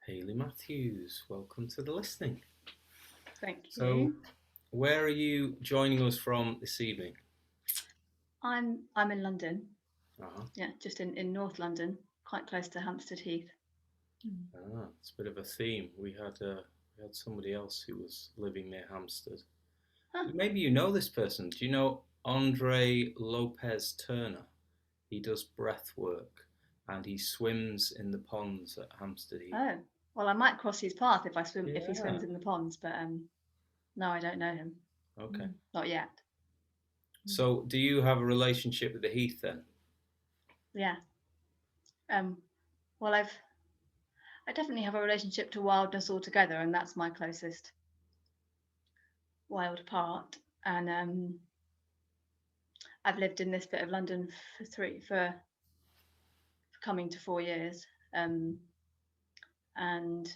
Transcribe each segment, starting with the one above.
Hayley Matthews, welcome to the listening. Thank So, you. where are you joining us from this evening? I'm in London. Uh-huh. Yeah, just in North London, quite close to Hampstead Heath. Mm. It's a bit of a theme. We had somebody else who was living near Hampstead. Huh. Maybe you know this person. Do you know Andre Lopez Turner? He does breath work and he swims in the ponds at Hampstead Heath. Oh, well, I might cross his path if he Yeah. swims in the ponds, but no, I don't know him. Okay. Not yet. Mm. So, do you have a relationship with the Heath then? Yeah. Um. Well, I definitely have a relationship to wildness altogether, and that's my closest wild part. And I've lived in this bit of London for coming to 4 years. Um. And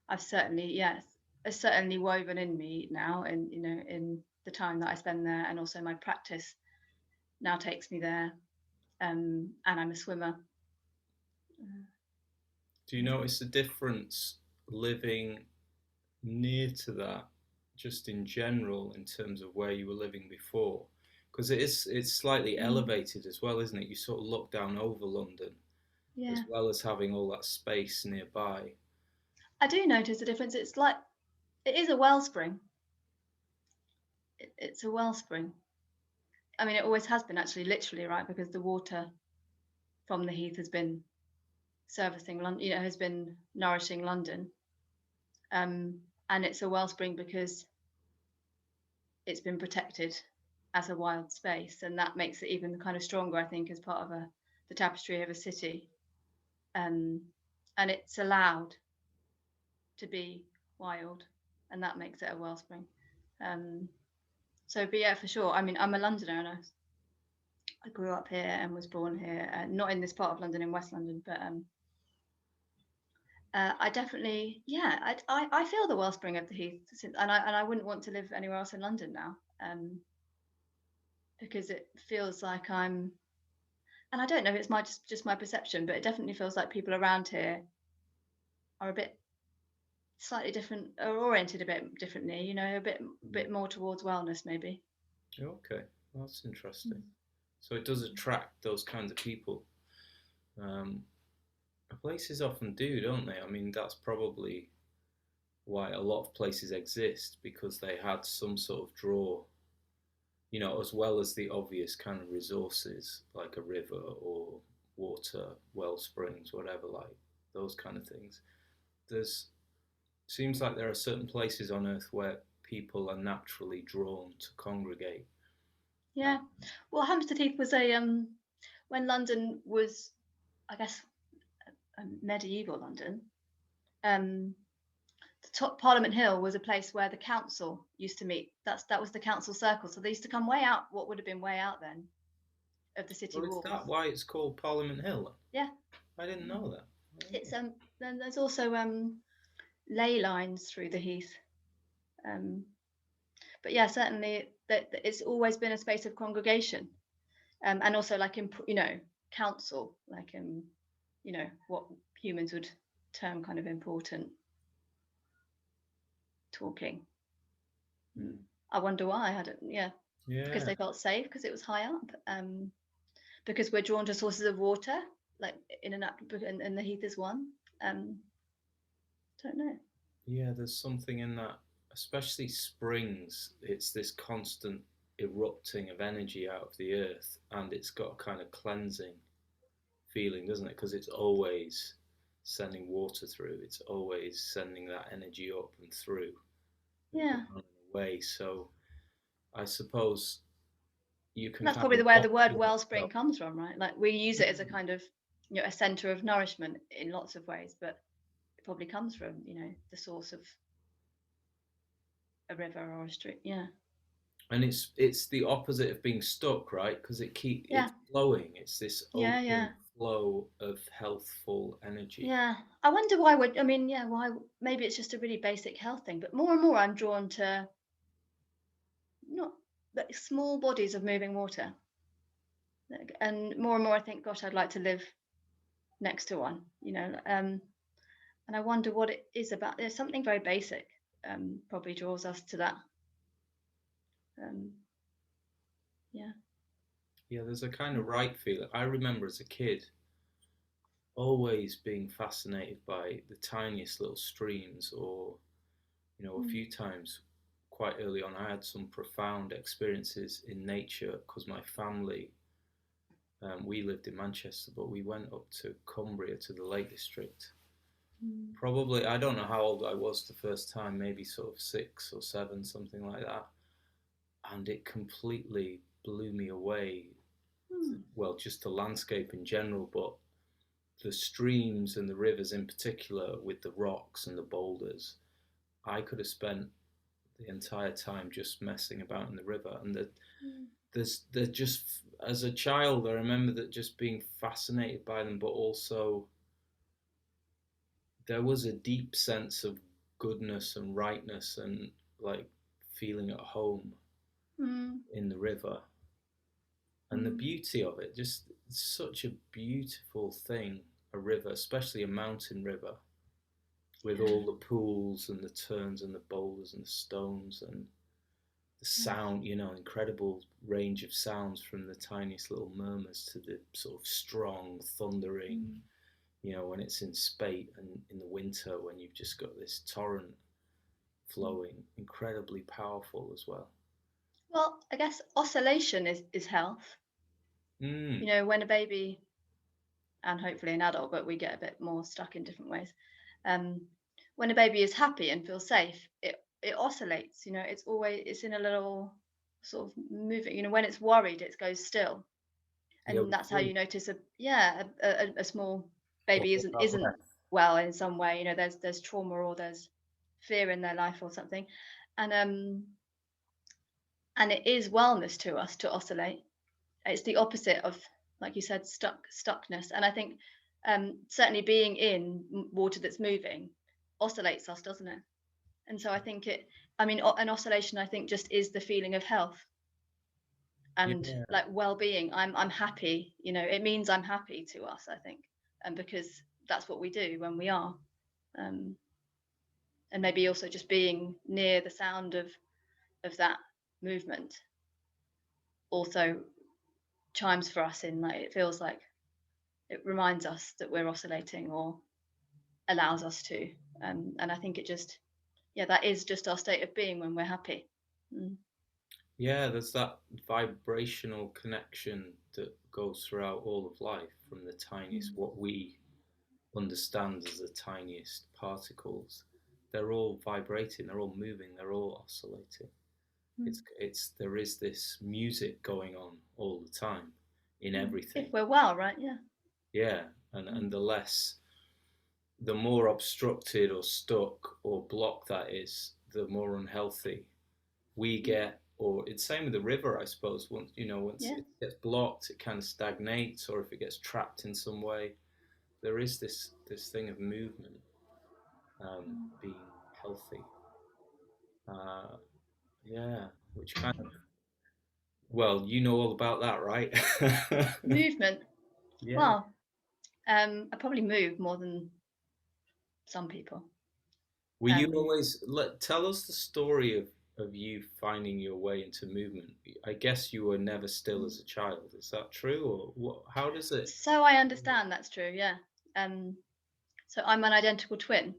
I've certainly, yes, it's certainly woven in me now, and in the time that I spend there, and also my practice now takes me there. And I'm a swimmer. Do you notice a difference living near to that, just in general, in terms of where you were living before? Because it's slightly Mm. elevated as well, isn't it? You sort of look down over London, as Yeah, well as having all that space nearby. I do notice a difference. It's like it is a wellspring. It's a wellspring. I mean, it always has been actually, literally, right? Because the water from the heath has been servicing London, has been nourishing London. And it's a wellspring because it's been protected as a wild space, and that makes it even kind of stronger, I think, as part of the tapestry of a city. Um, and it's allowed to be wild, and that makes it a wellspring. Um, but yeah, for sure. I mean, I'm a Londoner, and I grew up here and was born here, not in this part of London, in West London, but I definitely, yeah, I feel the wellspring of the Heath, and I wouldn't want to live anywhere else in London now, because it feels like and I don't know, it's just my perception, but it definitely feels like people around here are a bit slightly different, or oriented a bit differently, a bit more towards wellness, maybe. Okay, well, that's interesting. Mm. So it does attract those kinds of people. Um, Places often do, don't they? I mean, that's probably why a lot of places exist, because they had some sort of draw, as well as the obvious kind of resources like a river or water, well springs, whatever, like those kind of things. There's seems like there are certain places on earth where people are naturally drawn to congregate. Yeah. Well, Hampstead Heath was a when London was, I guess, medieval London. Um, the top Parliament Hill was a place where the council used to meet. That was the council circle. So they used to come way out, what would have been way out then, of the city Well, is walls. that why it's called Parliament Hill? Yeah. I didn't know that. It's Oh. then there's also ley lines through the heath. Um, but yeah, certainly that it's always been a space of congregation, and also like council, like what humans would term kind of important talking. Mm. I wonder why. I don't. Yeah, because Yeah. they felt safe because it was high up. Because we're drawn to sources of water, like and the heath is one. Um, don't know. Yeah, there's something in that, especially springs. It's this constant erupting of energy out of the earth, and it's got a kind of cleansing feeling, doesn't it? Because it's always sending water through, it's always sending that energy up and through and Yeah, down and away. So I suppose you can that's kind probably of the where the word bottle wellspring yourself. comes from, right? Like we use it as a kind of a center of nourishment in lots of ways, but it probably comes from the source of a river or a stream. Yeah, And it's the opposite of being stuck, right? Because yeah, it's flowing. It's this yeah, open yeah, flow of healthful energy. yeah. I wonder why would I mean, yeah, why? Maybe it's just a really basic health thing, but more and more I'm drawn to not like small bodies of moving water, and more I think, gosh, I'd like to live next to one, and I wonder what it is about. There's something very basic, probably draws us to that. Um, yeah. Yeah, there's a kind of right feeling. I remember as a kid always being fascinated by the tiniest little streams, or a Mm. few times quite early on I had some profound experiences in nature because my family, we lived in Manchester, but we went up to Cumbria to the Lake District. Mm. Probably, I don't know how old I was the first time, maybe sort of 6 or 7, something like that. And it completely blew me away. Mm. Well, just the landscape in general, but the streams and the rivers in particular, with the rocks and the boulders. I could have spent the entire time just messing about in the river. And Mm. they're just, as a child, I remember that just being fascinated by them, but also there was a deep sense of goodness and rightness and like feeling at home Mm. in the river. And the Mm. beauty of it, just such a beautiful thing, a river, especially a mountain river, with Yeah. all the pools and the turns and the boulders and the stones and the Yes. sound, incredible range of sounds from the tiniest little murmurs to the sort of strong thundering, Mm. when it's in spate and in the winter when you've just got this torrent Mm. flowing, incredibly powerful as well. Well, I guess oscillation is health. Mm. When a baby, and hopefully an adult, but we get a bit more stuck in different ways. Um, when a baby is happy and feels safe, it oscillates. It's in a little sort of moving. When it's worried, it goes still, Yeah, and we that's how freeze you notice a small or baby hold isn't our isn't breath. well in some way. There's trauma or there's fear in their life or something, and um and it is wellness to us to oscillate. It's the opposite of, like you said, stuckness. And I think certainly being in water that's moving oscillates us, doesn't it? And so I think an oscillation, I think, just is the feeling of health and Yeah, like well-being. I'm happy. It means I'm happy to us, I think, and because that's what we do when we are. Um, and maybe also just being near the sound of that movement also chimes for us in, like, it feels like it reminds us that we're oscillating or allows us to. And I think that is just our state of being when we're happy. Mm. yeah, there's that vibrational connection that goes throughout all of life, from the tiniest, Mm. what we understand as the tiniest particles. They're all vibrating, they're all moving, they're all oscillating. Mm. There is this music going on all the time in Mm. If everything. we're well, right? Yeah. Yeah, and Mm. the more obstructed or stuck or blocked that is, the more unhealthy we Mm. get. Or it's same with the river, I suppose. Once Yeah. it gets blocked, it kind of stagnates, or if it gets trapped in some way, there is this thing of movement, Mm. being healthy. Uh, yeah, which kind of, well, you know all about that, right? Movement. Yeah. Well, I probably move more than some people. Were you Um, always, tell us the story of you finding your way into movement? I guess you were never still as a child. Is that true, or what? How does it? so I understand that's true. Yeah. Um, so I'm an identical twin,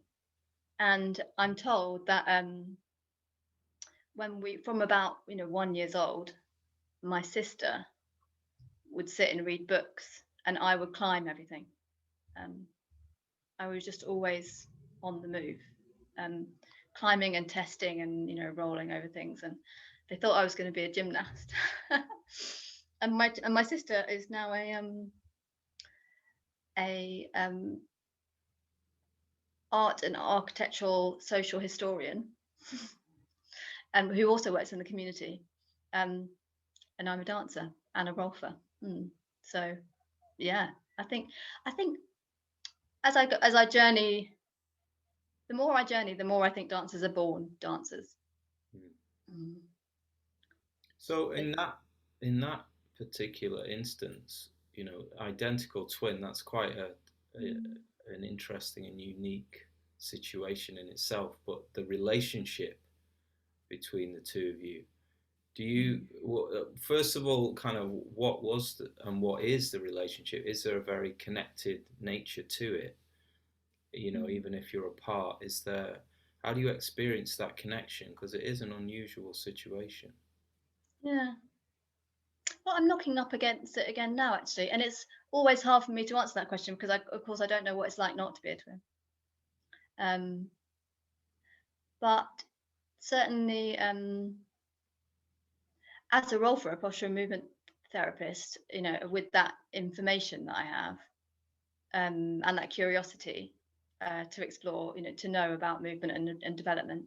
and I'm told that when we from about 1 years old, my sister would sit and read books and I would climb everything. Um, I was just always on the move, um, climbing and testing and rolling over things. And they thought I was going to be a gymnast. And my sister is now a art and architectural social historian, and who also works in the community. Um, and I'm a dancer and a rolfer. Mm. So yeah, I think as I journey, the more I journey, the more I think dancers are born dancers. Hmm. Mm. So But in that particular instance, identical twin. That's quite an interesting and unique situation in itself. But the relationship between the two of you, do you, first of all, kind of what was and what is the relationship? Is there a very connected nature to it? Even if you're apart, is there, how do you experience that connection? Because it is an unusual situation. Yeah. Well, I'm knocking up against it again now, actually, and it's always hard for me to answer that question because, of course, I don't know what it's like not to be a twin. But certainly, as a role for a posture and movement therapist, with that information that I have, and that curiosity to explore, to know about movement and development.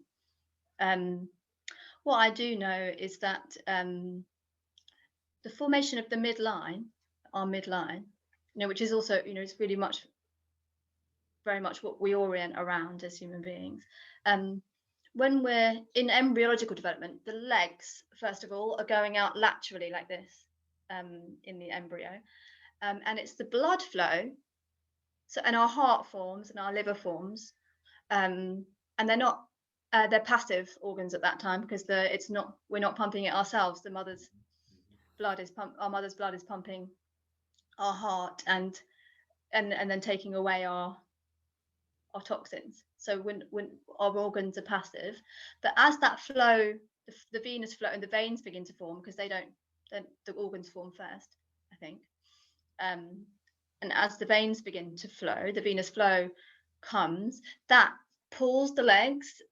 What I do know is that the formation of the midline, our midline, which is also, it's really very much what we orient around as human beings. When we're in embryological development, the legs, first of all, are going out laterally like this in the embryo. And it's the blood flow. So, and our heart forms and our liver forms. And they're not, they're passive organs at that time because we're not pumping it ourselves. Our mother's blood is pumping our heart and then taking away our toxins. So when our organs are passive, but as that flow, the venous flow and the veins begin to form, because the organs form first, I think. And as the veins begin to flow, the venous flow comes, that pulls the legs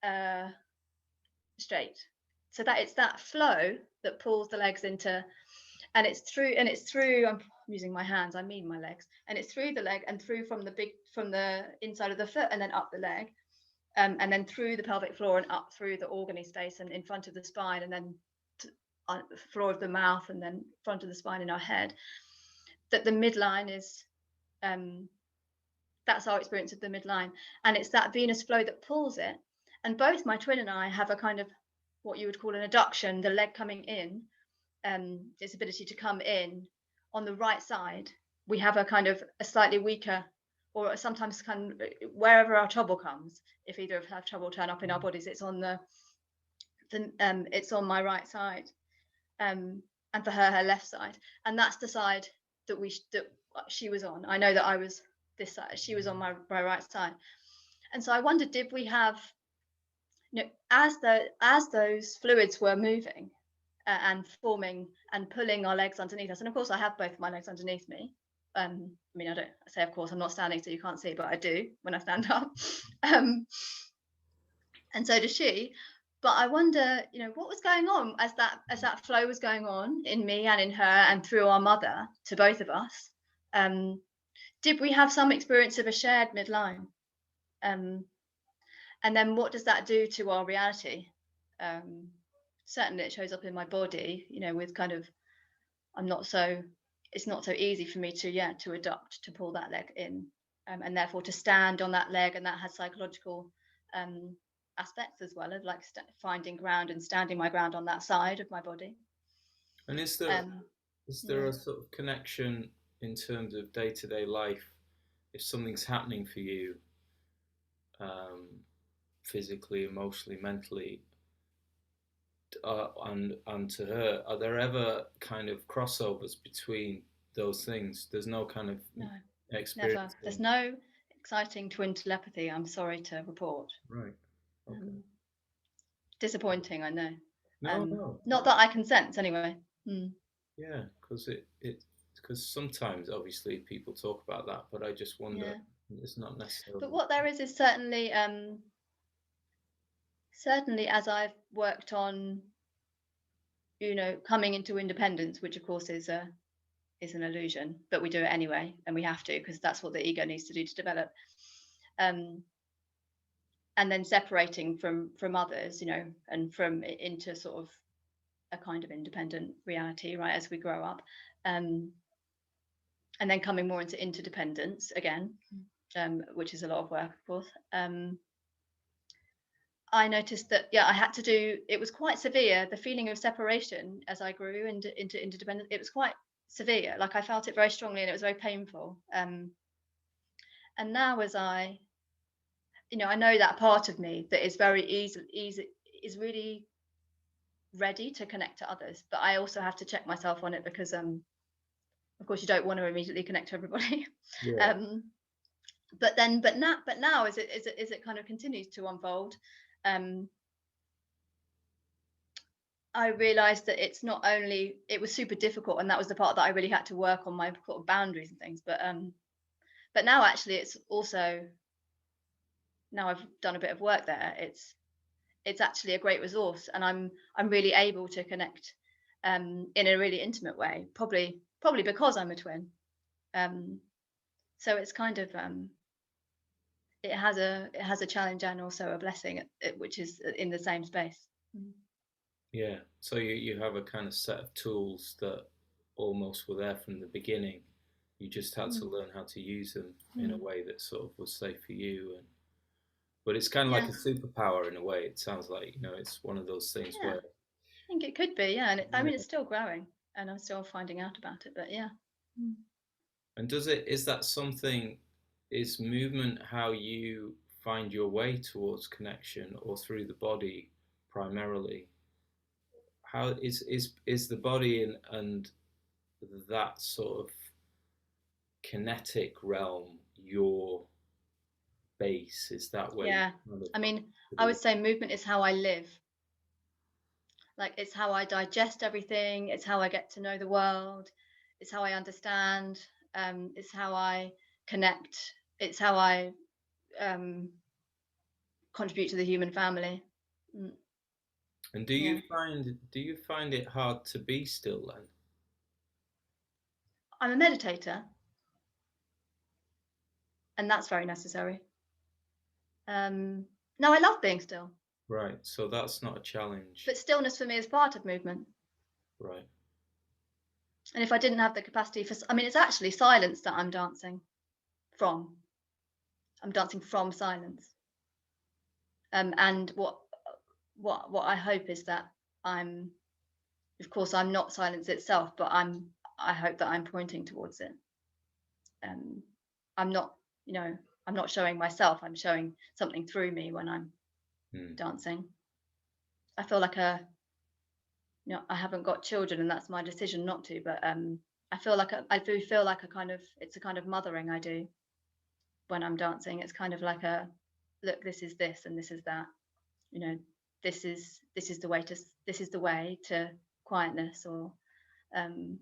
straight. So that it's that flow that pulls the legs into, and it's through, I'm using my hands, I mean my legs, and it's through the leg and through from the inside of the foot and then up the leg, and then through the pelvic floor and up through the organy space and in front of the spine, and then on the floor of the mouth and then front of the spine in our head. That the midline is, that's our experience of the midline, and it's that venous flow that pulls it. And both my twin and I have a kind of what you would call an adduction, the leg coming in, its ability to come in on the right side. We have a kind of a slightly weaker, or sometimes kind of wherever our trouble comes, if either of us have trouble turn up in our bodies, it's on it's on my right side, and for her left side, and that's the side that she was on. I know that I was this side, she was on my right side. And so I wondered, did we have, as those fluids were moving and forming and pulling our legs underneath us, and of course I have both of my legs underneath me. I mean, I say of course, I'm not standing so you can't see, but I do when I stand up. And so does she. But I wonder, what was going on as that flow was going on in me and in her and through our mother to both of us. Did we have some experience of a shared midline? And then what does that do to our reality? Certainly it shows up in my body, with kind of, it's not so easy for me to adapt, to pull that leg in, and therefore to stand on that leg, and that has psychological aspects as well, of like finding ground and standing my ground on that side of my body. And is there a sort of connection in terms of day-to-day life, if something's happening for you, physically, emotionally, mentally, and to her, are there ever kind of crossovers between those things? There's no kind of experience. Never. There's no exciting twin telepathy, I'm sorry to report. Right. Okay. Disappointing, I know. No. Not that I can sense, anyway. Yeah, because sometimes, obviously, people talk about that, but I just wonder, it's not necessarily. But what there is certainly as I've worked on, coming into independence, which of course is an illusion, but we do it anyway, and we have to, because that's what the ego needs to do to develop. And then separating from others, and into sort of a kind of independent reality, right, as we grow up, and then coming more into interdependence again, which is a lot of work, of course. I noticed that, I had to do, it was quite severe, the feeling of separation as I grew into interdependence. It was quite severe, like I felt it very strongly, and it was very painful. And now as I, I know that part of me that is very easy is really ready to connect to others, but I also have to check myself on it because of course you don't want to immediately connect to everybody. Yeah. um but now as it kind of continues to unfold, um I realized that it's not only, it was super difficult, and that was the part that I really had to work on, my sort of boundaries and things, but now actually it's also, now I've done a bit of work there, it's actually a great resource, and I'm really able to connect in a really intimate way, probably because I'm a twin. um so it's kind of, it has a challenge and also a blessing, which is in the same space. Mm. Yeah. So you have a kind of set of tools that almost were there from the beginning. You just had to Mm. learn how to use them in a Mm. way that sort of was safe for you. And but it's kind of like Yeah, a superpower in a way. It sounds like, it's one of those things yeah, where, I think it could be, yeah, and I mean yeah. it's still growing, and I'm still finding out about it, but yeah. Mm. And is that something, is movement how you find your way towards connection, or through the body primarily? How is the body and that sort of kinetic realm your base? Is that where you Yeah, kind of I mean, to I the would say movement is how I live. Like, it's how I digest everything, it's how I get to know the world, it's how I understand, it's how I connect, it's how I um, contribute to the human family. Mm, and yeah, do you find it hard to be still then? I'm a meditator, and that's very necessary. Um, no, I love being still, Right, so that's not a challenge. but stillness for me is part of movement. Right. And if I didn't have the capacity for, I mean, it's actually silence that I'm dancing from. I'm dancing from silence. And what I hope is that I'm, of course, I'm not silence itself, but I hope that I'm pointing towards it. Um, I'm not, you know, I'm not showing myself. I'm showing something through me when I'm Hmm. dancing. I feel like I haven't got children, and that's my decision not to. But I do feel like it's a kind of mothering I do when I'm dancing. It's kind of like a, look, this is this and this is that. You know, this is the way to quietness, um,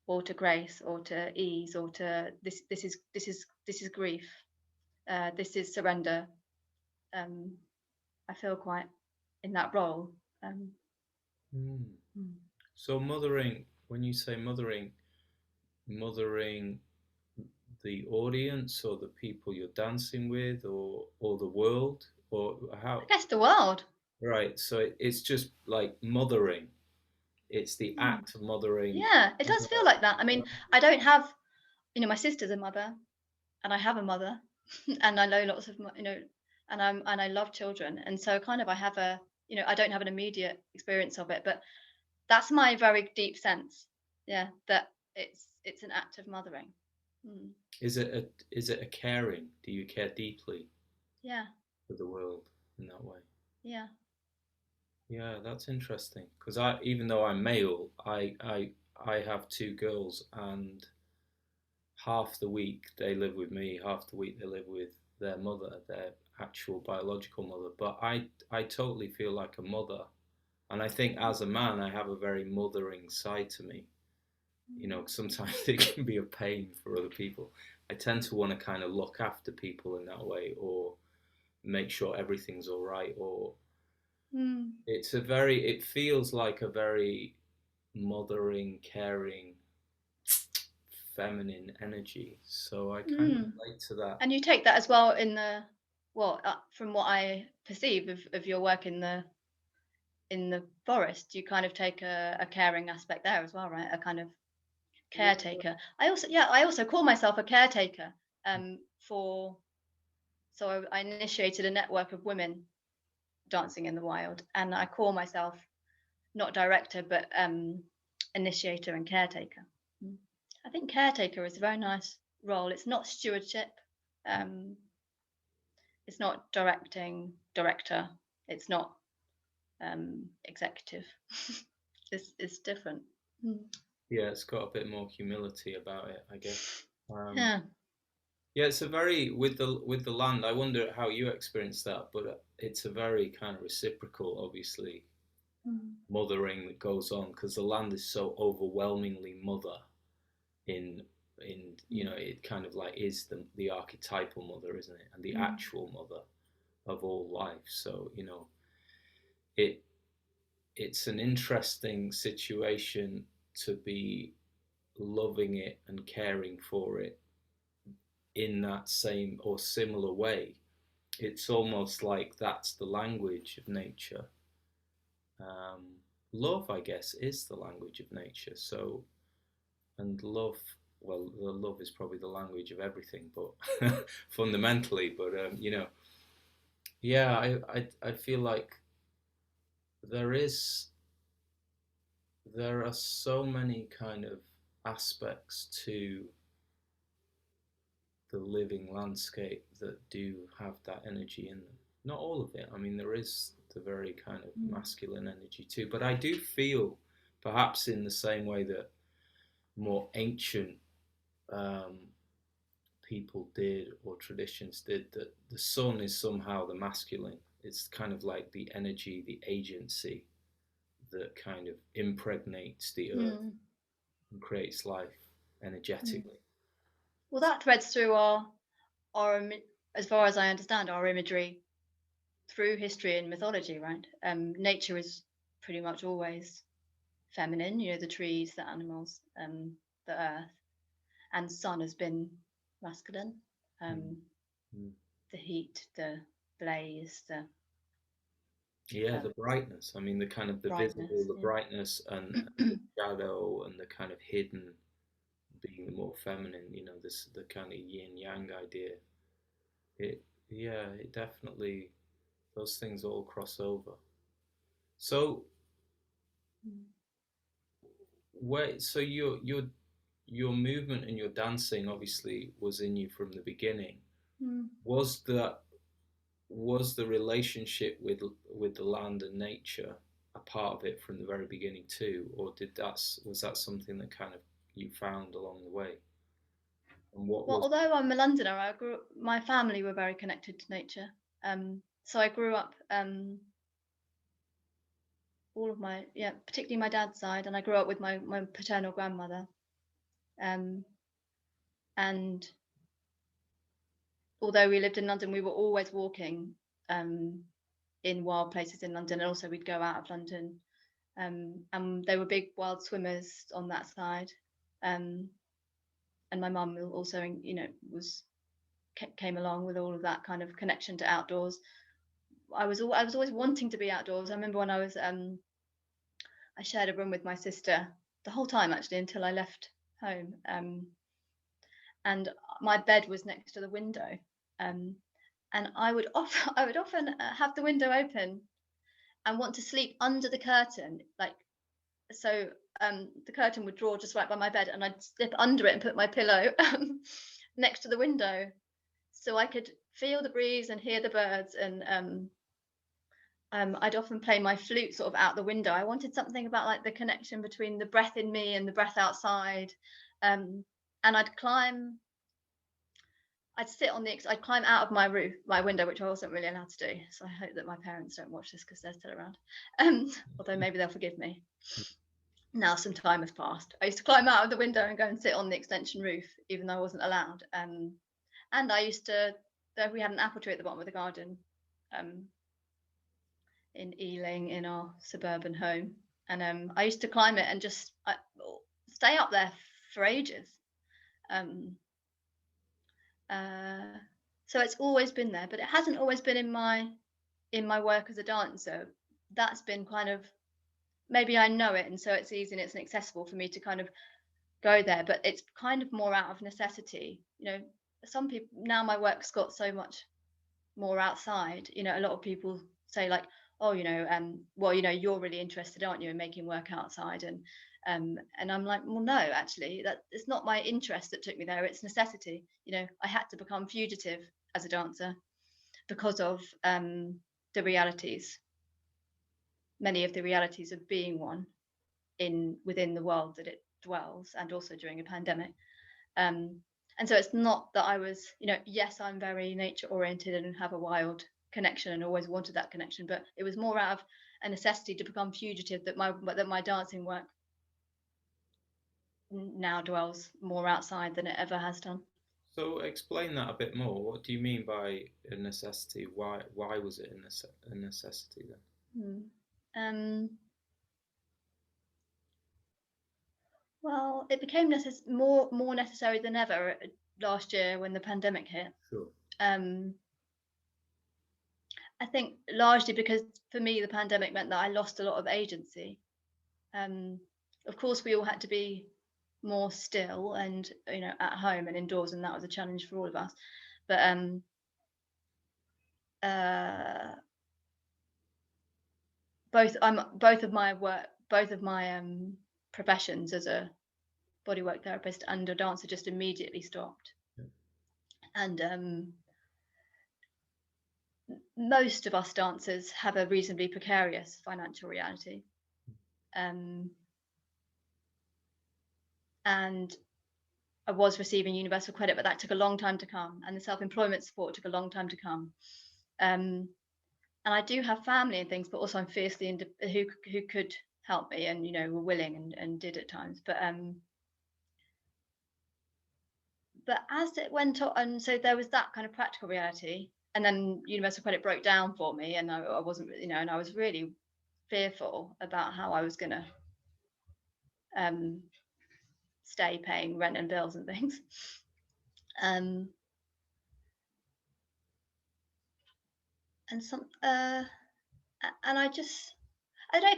or to grace, or to ease, or to this is grief. This is surrender. Um, I feel quite in that role. Um, Hmm. mm. So mothering, when you say mothering the audience or the people you're dancing with, or the world, or I how? guess the world. Right, so it's just like mothering. It's the Mm. act of mothering. Yeah, it does feel like that. I mean, I don't have, my sister's a mother, and I have a mother, and I know lots of, and I love children, and so kind of I have a, I don't have an immediate experience of it, but that's my very deep sense. Yeah, that it's an act of mothering. Mm. Is it a caring? Do you care deeply Yeah, for the world in that way? yeah. Yeah, that's interesting. Because even though I'm male, I have two girls, and half the week they live with me, half the week they live with their mother, their actual biological mother. But I totally feel like a mother, and I think as a man, I have a very mothering side to me. Sometimes it can be a pain for other people. I tend to want to kind of look after people in that way, or make sure everything's all right, or Mm. it feels like a very mothering, caring, feminine energy. So I kind of Mm. relate to that. And you take that as well in the, well, from what I perceive of your work in the forest, you kind of take a caring aspect there as well, right? A kind of Yeah. caretaker. I also call myself a caretaker. For So I initiated a network of women dancing in the wild, and I call myself not director, but initiator and caretaker. Mm. I think caretaker is a very nice role. It's not stewardship. It's not director. It's not executive. It's different. Yeah, it's got a bit more humility about it, I guess. Um, Yeah. yeah, it's a very with the land. I wonder how you experience that, but it's a very kind of reciprocal, obviously, mothering that goes on because the land is so overwhelmingly mother in it kind of like is the archetypal mother, isn't it, and the actual mother of all life. So it it's an interesting situation to be loving it and caring for it in that same or similar way. It's almost like that's the language of nature. Um, Love, I guess, is the language of nature. So, and love, well, the love is probably the language of everything, but fundamentally, but yeah, I feel like there is there are so many kind of aspects to the living landscape that do have that energy in them. Not all of it. I mean, there is the very kind of masculine energy too, but I do feel, perhaps in the same way that more ancient um, people did or traditions did, that the sun is somehow the masculine. It's kind of like the energy, the agency that kind of impregnates the earth and creates life energetically. Well, that threads through our, as far as I understand, our imagery through history and mythology, right? Nature is pretty much always feminine. The trees, the animals, the earth, and sun has been masculine. Mm. The heat, the blaze, the Yeah, the brightness. I mean, the kind of the visible, brightness. the brightness, and the shadow, and the kind of hidden being the more feminine. This the kind of yin yang idea. It, yeah, it definitely those things all cross over. So, so your movement and your dancing obviously was in you from the beginning. Was that was the relationship with the land and nature a part of it from the very beginning too, or was that something that kind of you found along the way? And what Well, was although I'm a Londoner, my family were very connected to nature. So I grew up, all of particularly my dad's side, and I grew up with my paternal grandmother. And although we lived in London, we were always walking in wild places in London, and also we'd go out of London. And they were big wild swimmers on that side. And my mum also, came along with all of that kind of connection to outdoors. I was always wanting to be outdoors. I remember when I shared a room with my sister the whole time, actually, until I left home. And my bed was next to the window. And I would often have the window open and want to sleep under the curtain, like so. The curtain would draw just right by my bed, and I'd slip under it and put my pillow next to the window, so I could feel the breeze and hear the birds. And I'd often play my flute sort of out the window. I wanted something about like the connection between the breath in me and the breath outside. And I'd climb out of my window, which I wasn't really allowed to do. So I hope that my parents don't watch this because they're still around. Although maybe they'll forgive me. Now some time has passed. I used to climb out of the window and go and sit on the extension roof, even though I wasn't allowed. And I used to, we had an apple tree at the bottom of the garden in Ealing, in our suburban home. And I used to climb it and just stay up there for ages. So it's always been there, but it hasn't always been in my work as a dancer. That's been kind of, maybe I know it, and so it's easy and it's accessible for me to kind of go there, but it's kind of more out of necessity. Some people, now my work's got so much more outside. A lot of people say like, oh, well, you're really interested, aren't you, in making work outside? And And I'm like, well, no, actually, that it's not my interest that took me there. It's necessity. I had to become fugitive as a dancer because of the realities, many of the realities of being one within the world that it dwells, and also during a pandemic. And so it's not that I was, yes, I'm very nature oriented and have a wild connection and always wanted that connection, but it was more out of a necessity to become fugitive that my dancing work now dwells more outside than it ever has done. So explain that a bit more. What do you mean by a necessity? Why was it a necessity then? Um, well, it became more necessary than ever last year when the pandemic hit. Sure. I think largely because for me the pandemic meant that I lost a lot of agency. Of course, we all had to be more still and at home and indoors, and that was a challenge for all of us. But both of my professions as a bodywork therapist and a dancer just immediately stopped. Yeah. And most of us dancers have a reasonably precarious financial reality. And I was receiving universal credit, but that took a long time to come, and the self-employment support took a long time to come. And I do have family and things, but also I'm fiercely who could help me and were willing and did at times. But as it went on, and so there was that kind of practical reality, and then universal credit broke down for me, and I wasn't, and I was really fearful about how I was going to stay paying rent and bills and things. And it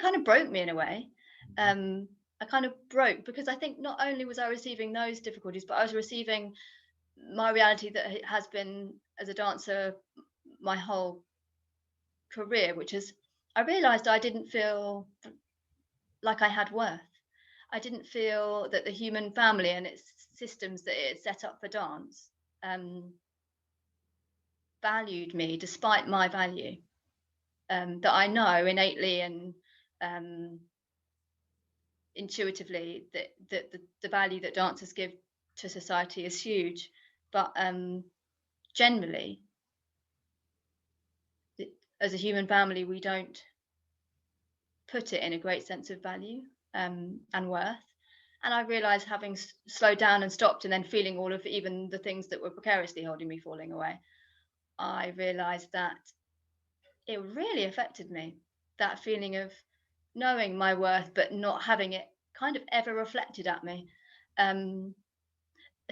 kind of broke me in a way. I kind of broke because I think not only was I receiving those difficulties, but I was receiving my reality that it has been as a dancer my whole career, which is I realized I didn't feel like I had worth. I didn't feel that the human family and its systems that it set up for dance valued me despite my value. That I know innately and intuitively that the value that dancers give to society is huge, but generally, as a human family, we don't put it in a great sense of value and worth. And I realized, having slowed down and stopped, and then feeling all of even the things that were precariously holding me falling away, I realized that it really affected me. That feeling of knowing my worth, but not having it kind of ever reflected at me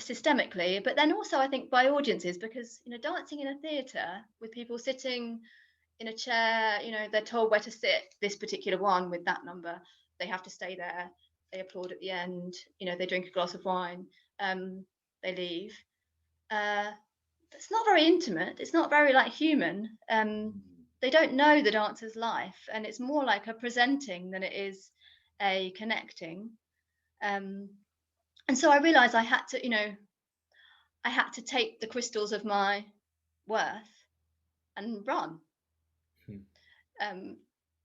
systemically. But then also, I think, by audiences, because dancing in a theatre with people sitting in a chair, they're told where to sit. This particular one with that number, they have to stay there. They applaud at the end. They drink a glass of wine. They leave. It's not very intimate. It's not very human. They don't know the dancer's life, and it's more like a presenting than it is a connecting. And so I realized I had to take the crystals of my worth and run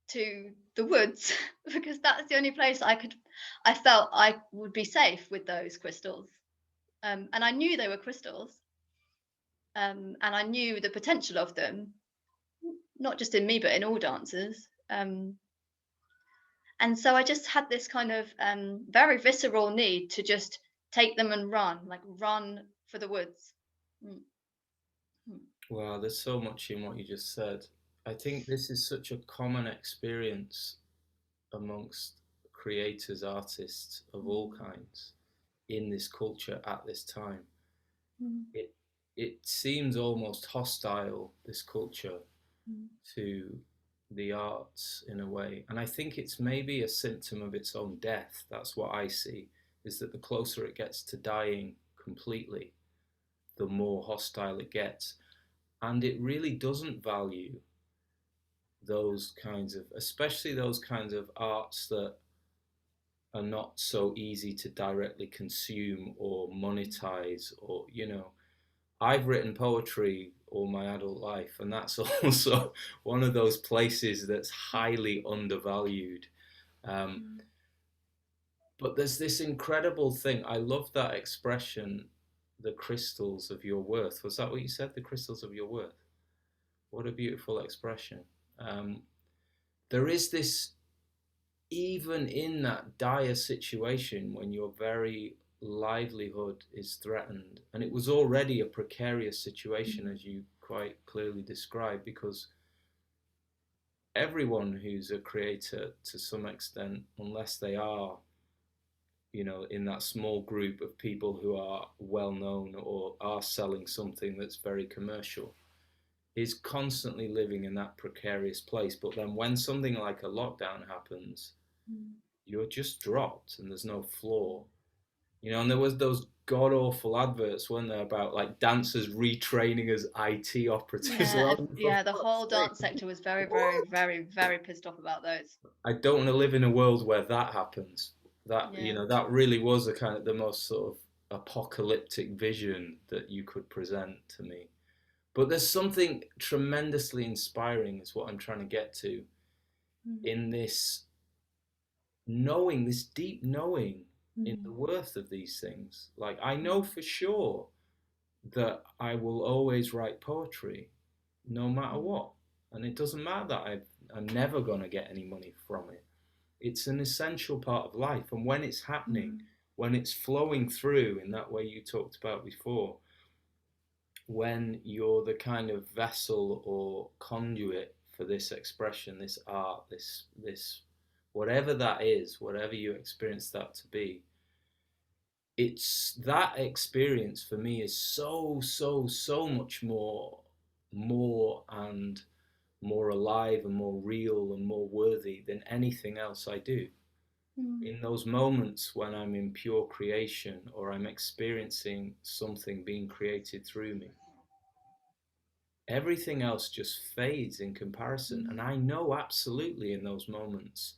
to the woods because that's the only place I felt I would be safe with those crystals. And I knew they were crystals. And I knew the potential of them, not just in me, but in all dancers. And so I just had this kind of very visceral need to just take them and run for the woods. Wow, there's so much in what you just said. I think this is such a common experience amongst creators, artists of all kinds in this culture at this time. It it seems almost hostile, this culture, to the arts in a way. And I think it's maybe a symptom of its own death. That's what I see, is that the closer it gets to dying completely, the more hostile it gets. And it really doesn't value those kinds of, especially those kinds of arts that are not so easy to directly consume or monetize, or I've written poetry all my adult life, and that's also one of those places that's highly undervalued. um, Mm. but there's this incredible thing. I love that expression, the crystals of your worth. Was that what you said? The crystals of your worth. What a beautiful expression. um, there is this, even in that dire situation when your very livelihood is threatened, and it was already a precarious situation, Mm. as you quite clearly described, because everyone who's a creator to some extent, unless they are, in that small group of people who are well known or are selling something that's very commercial, is constantly living in that precarious place. But then when something like a lockdown happens, Mm. you're just dropped and there's no floor. And there was those god awful adverts, weren't there, about like dancers retraining as IT operatives. Yeah, For yeah. The fuck's whole sake, dance sector was very, very, what? very, very pissed off about those. I don't want to live in a world where that happens. That Yeah. that really was a kind of the most sort of apocalyptic vision that you could present to me. But there's something tremendously inspiring, is what I'm trying to get to, Mm. in this knowing, this deep knowing in the Mm. worth of these things. Like, I know for sure that I will always write poetry no matter Mm. what. And it doesn't matter that I'm never going to get any money from it. It's an essential part of life. And when it's happening, Mm. when it's flowing through in that way you talked about before, when you're the kind of vessel or conduit for this expression, this art, this whatever that is, whatever you experience that to be, it's that experience for me is so much more and more alive and more real and more worthy than anything else I do. Mm. In those moments when I'm in pure creation or I'm experiencing something being created through me, everything else just fades in comparison. And Mm. I know absolutely in those moments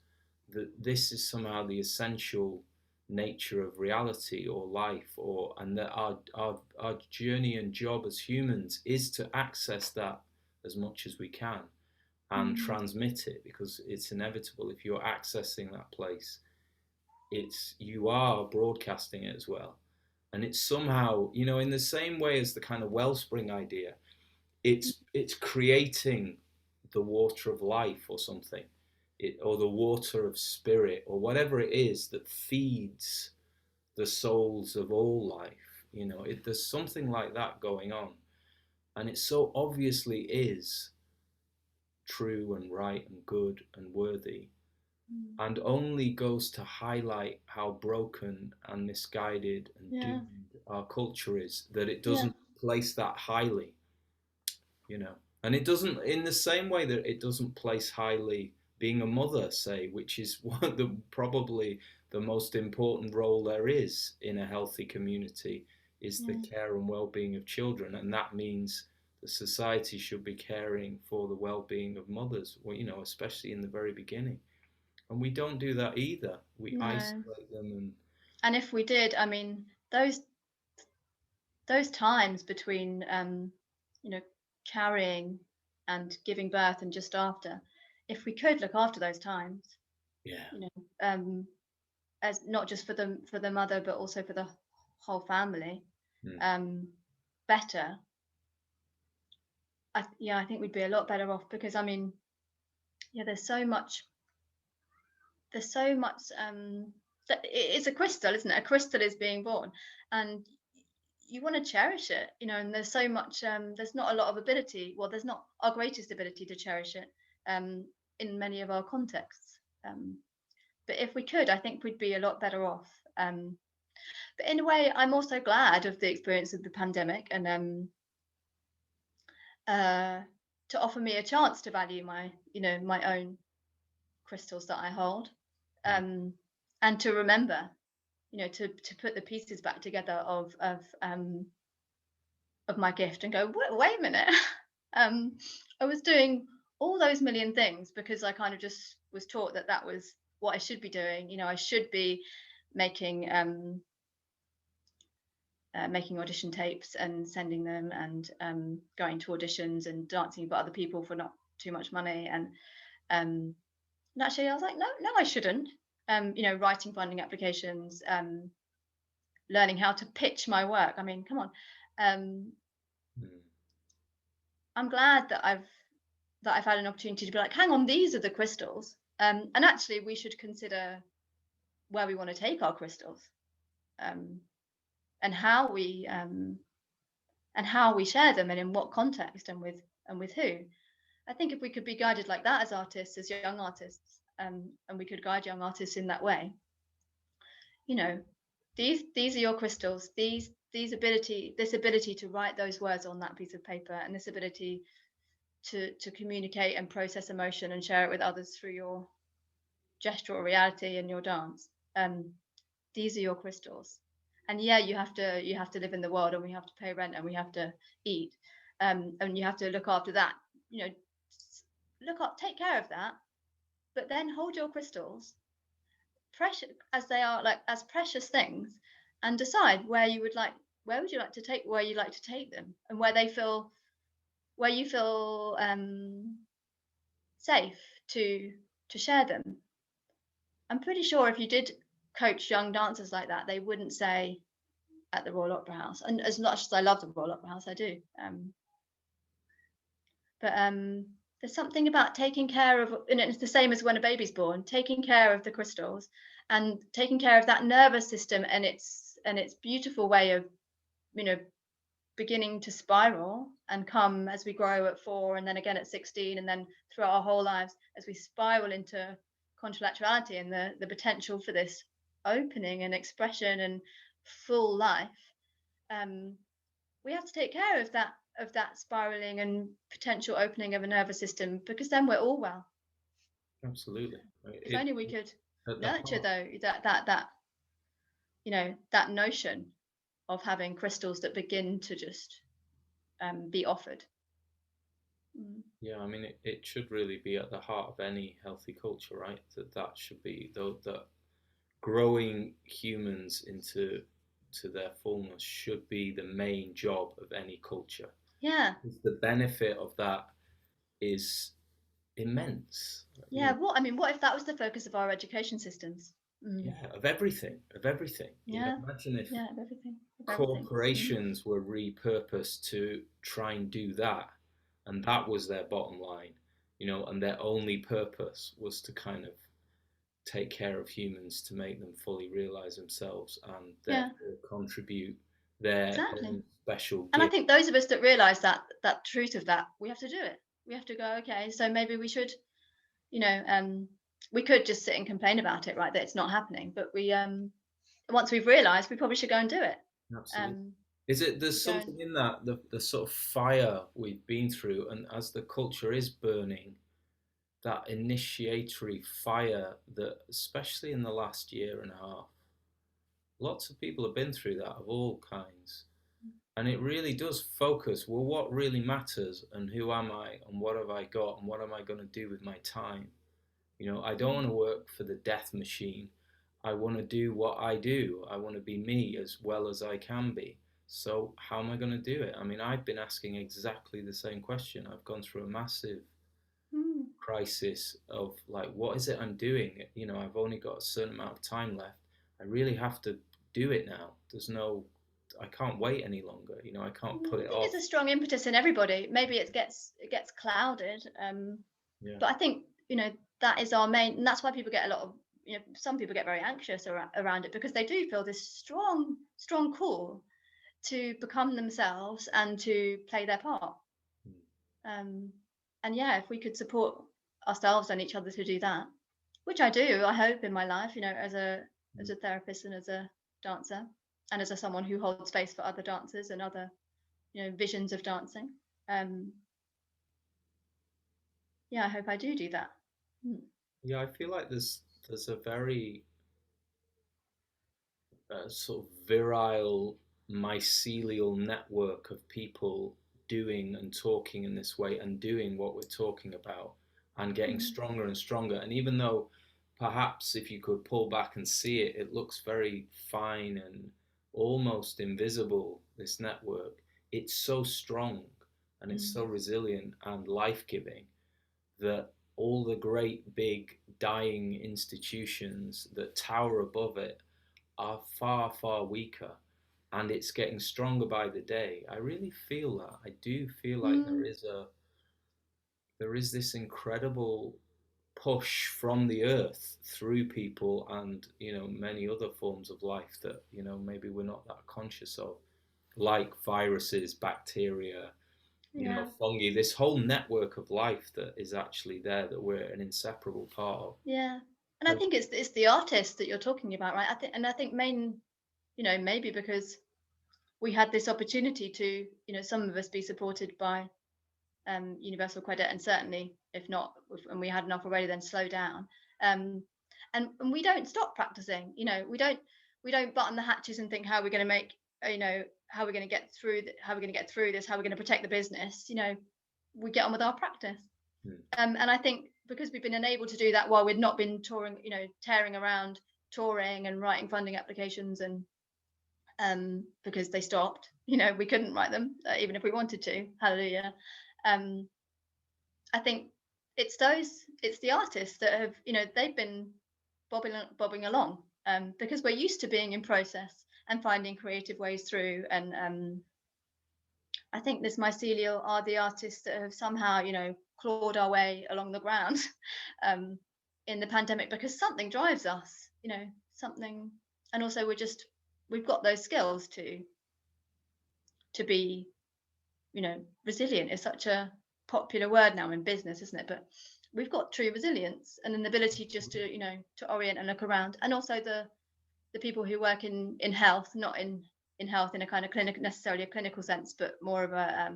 that this is somehow the essential nature of reality or life, and that our journey and job as humans is to access that as much as we can and Mm. transmit it, because it's inevitable. If you're accessing that place, you are broadcasting it as well. And it's somehow, in the same way as the kind of wellspring idea, it's creating the water of life or something, or the water of spirit, or whatever it is that feeds the souls of all life. There's something like that going on, and it so obviously is true and right and good and worthy, Mm. and only goes to highlight how broken and misguided and Yeah. doomed our culture is, that it Yeah. doesn't place that highly. you know. And it doesn't, in the same way that it doesn't place highly being a mother, say, which is one of the probably the most important role there is in a healthy community, is the Yeah. care and well-being of children, and that means the society should be caring for the well-being of mothers, well, especially in the very beginning. And we don't do that either. We No. isolate them, and And if we did, I mean, those times between you know, carrying and giving birth and just after, if we could look after those times, yeah. you know, as not just for the mother but also for the whole family, Mm. um, better. Yeah, I think we'd be a lot better off, because I mean, yeah, there's so much that it's a crystal, isn't it? A crystal is being born, and you want to cherish it, and there's so much there's not a lot of ability, well, there's not our greatest ability to cherish it um in many of our contexts, but if we could, I think we'd be a lot better off. But in a way, I'm also glad of the experience of the pandemic, and uh to offer me a chance to value my own crystals that I hold, Mm. um and to remember, to put the pieces back together of my gift and go, wait a minute. I was doing all those million things because I kind of just was taught that was what I should be doing. You know, I should be making making audition tapes and sending them, and going to auditions and dancing for other people for not too much money. And actually, I was like, no, no, I shouldn't. You know, writing funding applications, learning how to pitch my work. I mean, come on. Um, Mm. I'm glad that I've had an opportunity to be like, hang on, these are the crystals. And actually, we should consider where we want to take our crystals, um, and how we share them, and in what context, and with who. I think if we could be guided like that as artists, as young artists, and we could guide young artists in that way, you know, these are your crystals. This ability to write those words on that piece of paper, and this ability to communicate and process emotion and share it with others through your gestural reality and your dance. These are your crystals. And yeah, you have to live in the world, and we have to pay rent, and we have to eat, and you have to look after that. You know, look up, take care of that, but then hold your crystals, precious as they are, like as precious things, and decide where you would like, where you like to take them, and where you feel safe to share them. I'm pretty sure if you did coach young dancers like that, they wouldn't say at the Royal Opera House. And as much as I love the Royal Opera House, I do. But there's something about taking care of, and it's the same as when a baby's born, taking care of the crystals and taking care of that nervous system, and its beautiful way of, you know, beginning to spiral and come as we grow at 4, and then again at 16, and then throughout our whole lives as we spiral into contralaterality and the potential for this opening and expression and full life. We have to take care of that spiraling and potential opening of a nervous system, because then we're all well. Absolutely. If only we could At the nurture, heart, though, that you know, that notion of having crystals that begin to just be offered. yeah, I mean, it should really be at the heart of any healthy culture, right? That should be, though, that growing humans into to their fullness should be the main job of any culture. Yeah. The benefit of that is immense. Yeah. What I mean, what if that was the focus of our education systems? Yeah, of everything, of everything. Yeah. Imagine if Yeah. Of everything. Of everything. corporations were repurposed to try and do that, and that was their bottom line, and their only purpose was to kind of take care of humans, to make them fully realize themselves and Yeah. therefore contribute their Exactly. own special And I gift. think those of us that realise that truth of that, we have to do it. We have to go, okay, so maybe we should, you know, we could just sit and complain about it, right? That it's not happening. But once we've realised, we probably should go and do it. Absolutely. There's Go and, something in that, the sort of fire we've been through, and as the culture is burning, that initiatory fire that, especially in the last year and a half, lots of people have been through that of all kinds. And it really does focus, well, what really matters, and who am I, and what have I got, and what am I going to do with my time? I don't want to work for the death machine. I want to do what I do. I want to be me as well as I can be. So, how am I going to do it? I mean, I've been asking exactly the same question. I've gone through a massive crisis of like, what is it I'm doing? I've only got a certain amount of time left. I really have to do it now. I can't wait any longer. I can't put I it think off. it's a strong impetus in everybody. Maybe it gets clouded, Yeah. but I think, that is our main, and that's why people get a lot of, some people get very anxious around it, because they do feel this strong call to become themselves and to play their part. And yeah, if we could support ourselves and each other to do that, which I do, I hope, in my life, as a therapist and as a dancer, and as someone who holds space for other dancers and other, visions of dancing. Yeah, I hope I do that. Yeah, I feel like there's a very sort of virile mycelial network of people doing and talking in this way and doing what we're talking about and getting stronger and stronger. And even though perhaps if you could pull back and see it, it looks very fine and almost invisible, this network. It's so strong and it's Mm. so resilient and life giving that all the great big dying institutions that tower above it are far, far weaker. And it's getting stronger by the day. I really feel that. I do feel like Mm. there is this incredible push from the earth through people and many other forms of life that maybe we're not that conscious of, like viruses, bacteria, Yeah. fungi, this whole network of life that is actually there, that we're an inseparable part of. Yeah. And I Has, think it's the artist that you're talking about, right? I think maybe because we had this opportunity to, some of us be supported by universal credit, and certainly if not, and we had enough already, then slow down. Um, and we don't stop practicing. We don't button the hatches and think how we're going to make, how we're going to get through, how we're going to get through this, how we're going to protect the business. We get on with our practice. hmm, And I think because we've been unable to do that while we'd not been touring, tearing around, touring and writing funding applications, and because they stopped, we couldn't write them, even if we wanted to. Hallelujah. Um, I think it's the artists that have, they've been bobbing along, because we're used to being in process and finding creative ways through. And I think this mycelial are the artists that have somehow, clawed our way along the ground um, in the pandemic, because something drives us, something. And also we've got those skills to be, resilient is such a popular word now in business, isn't it? But we've got true resilience and an ability just to, to orient and look around. And also the people who work in health, not in health in a kind of necessarily a clinical sense, but more of a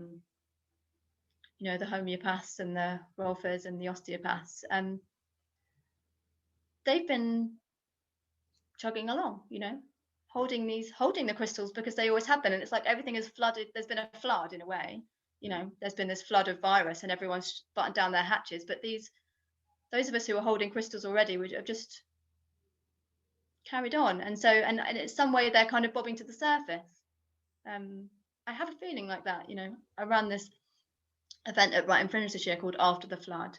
the homeopaths and the rolfers and the osteopaths. They've been chugging along, holding the crystals, because they always have been. And it's like everything is flooded. There's been a flood in a way. There's been this flood of virus and everyone's buttoned down their hatches. But those of us who are holding crystals already would have just carried on. And so, and in some way, they're kind of bobbing to the surface. I have a feeling like that. I ran this event at Right in Fringe this year called After the Flood.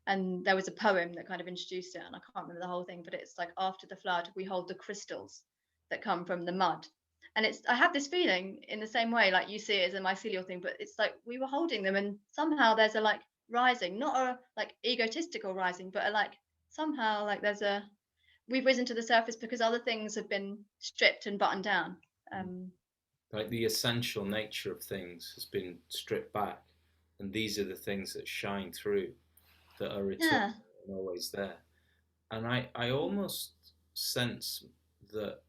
And there was a poem that kind of introduced it, and I can't remember the whole thing, but it's like, after the flood, we hold the crystals that come from the mud. And I have this feeling in the same way, like you see it as a mycelial thing, but it's like we were holding them, and somehow there's a like rising, not a like egotistical rising, but a like somehow like we've risen to the surface because other things have been stripped and buttoned down. Um, like the essential nature of things has been stripped back, and these are the things that shine through, that are eternal yeah. and always there. And I almost sense that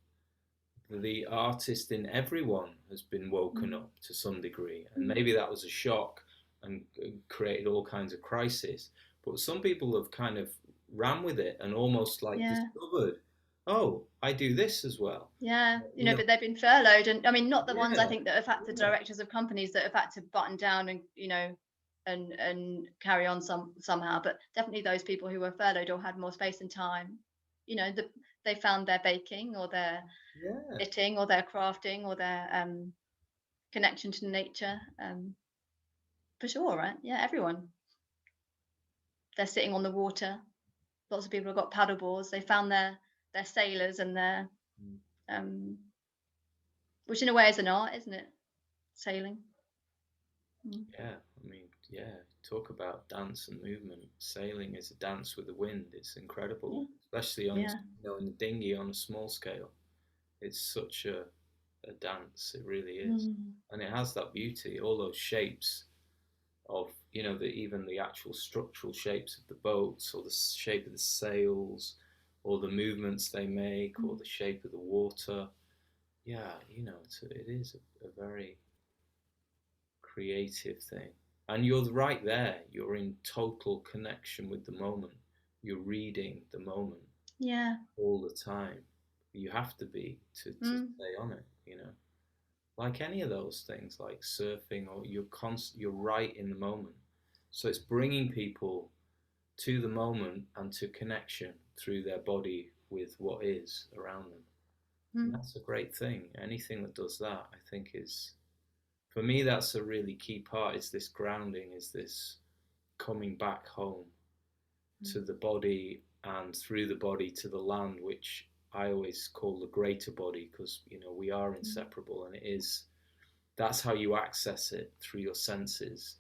the artist in everyone has been woken Mm. up to some degree, and Mm. maybe that was a shock and created all kinds of crisis. But some people have kind of ran with it and almost like Yeah. discovered, oh, I do this as well. Yeah, You know, but they've been furloughed, and I mean, not the ones I yeah, think that have had the yeah, directors of companies that have had to button down and and carry on somehow, but definitely those people who were furloughed or had more space and time, they found their baking or their yeah. knitting or their crafting or their connection to nature, for sure, right? Yeah, everyone. They're sitting on the water. Lots of people have got paddle boards. They found their sailors and their Mm. um, which in a way is an art, isn't it? Sailing. Mm. Yeah, I mean, yeah, talk about dance and movement. Sailing is a dance with the wind. It's incredible, Yeah. especially on Yeah. in the dinghy on a small scale. It's such a dance, it really is, Mm. and it has that beauty. All those shapes of even the actual structural shapes of the boats, or the shape of the sails, or the movements they make, or Mm. the shape of the water. Yeah, it is a very creative thing. And you're right there. You're in total connection with the moment. You're reading the moment Yeah. all the time. You have to be to Mm. stay on it. Like any of those things, like surfing, or you're right in the moment. So it's bringing people to the moment and to connection through their body with what is around them. And Mm. that's a great thing. Anything that does that, I think, is, for me, that's a really key part, is this grounding, is this coming back home to the body and through the body to the land, which I always call the greater body, because, you know, we are inseparable, and it is, that's how you access it, through your senses.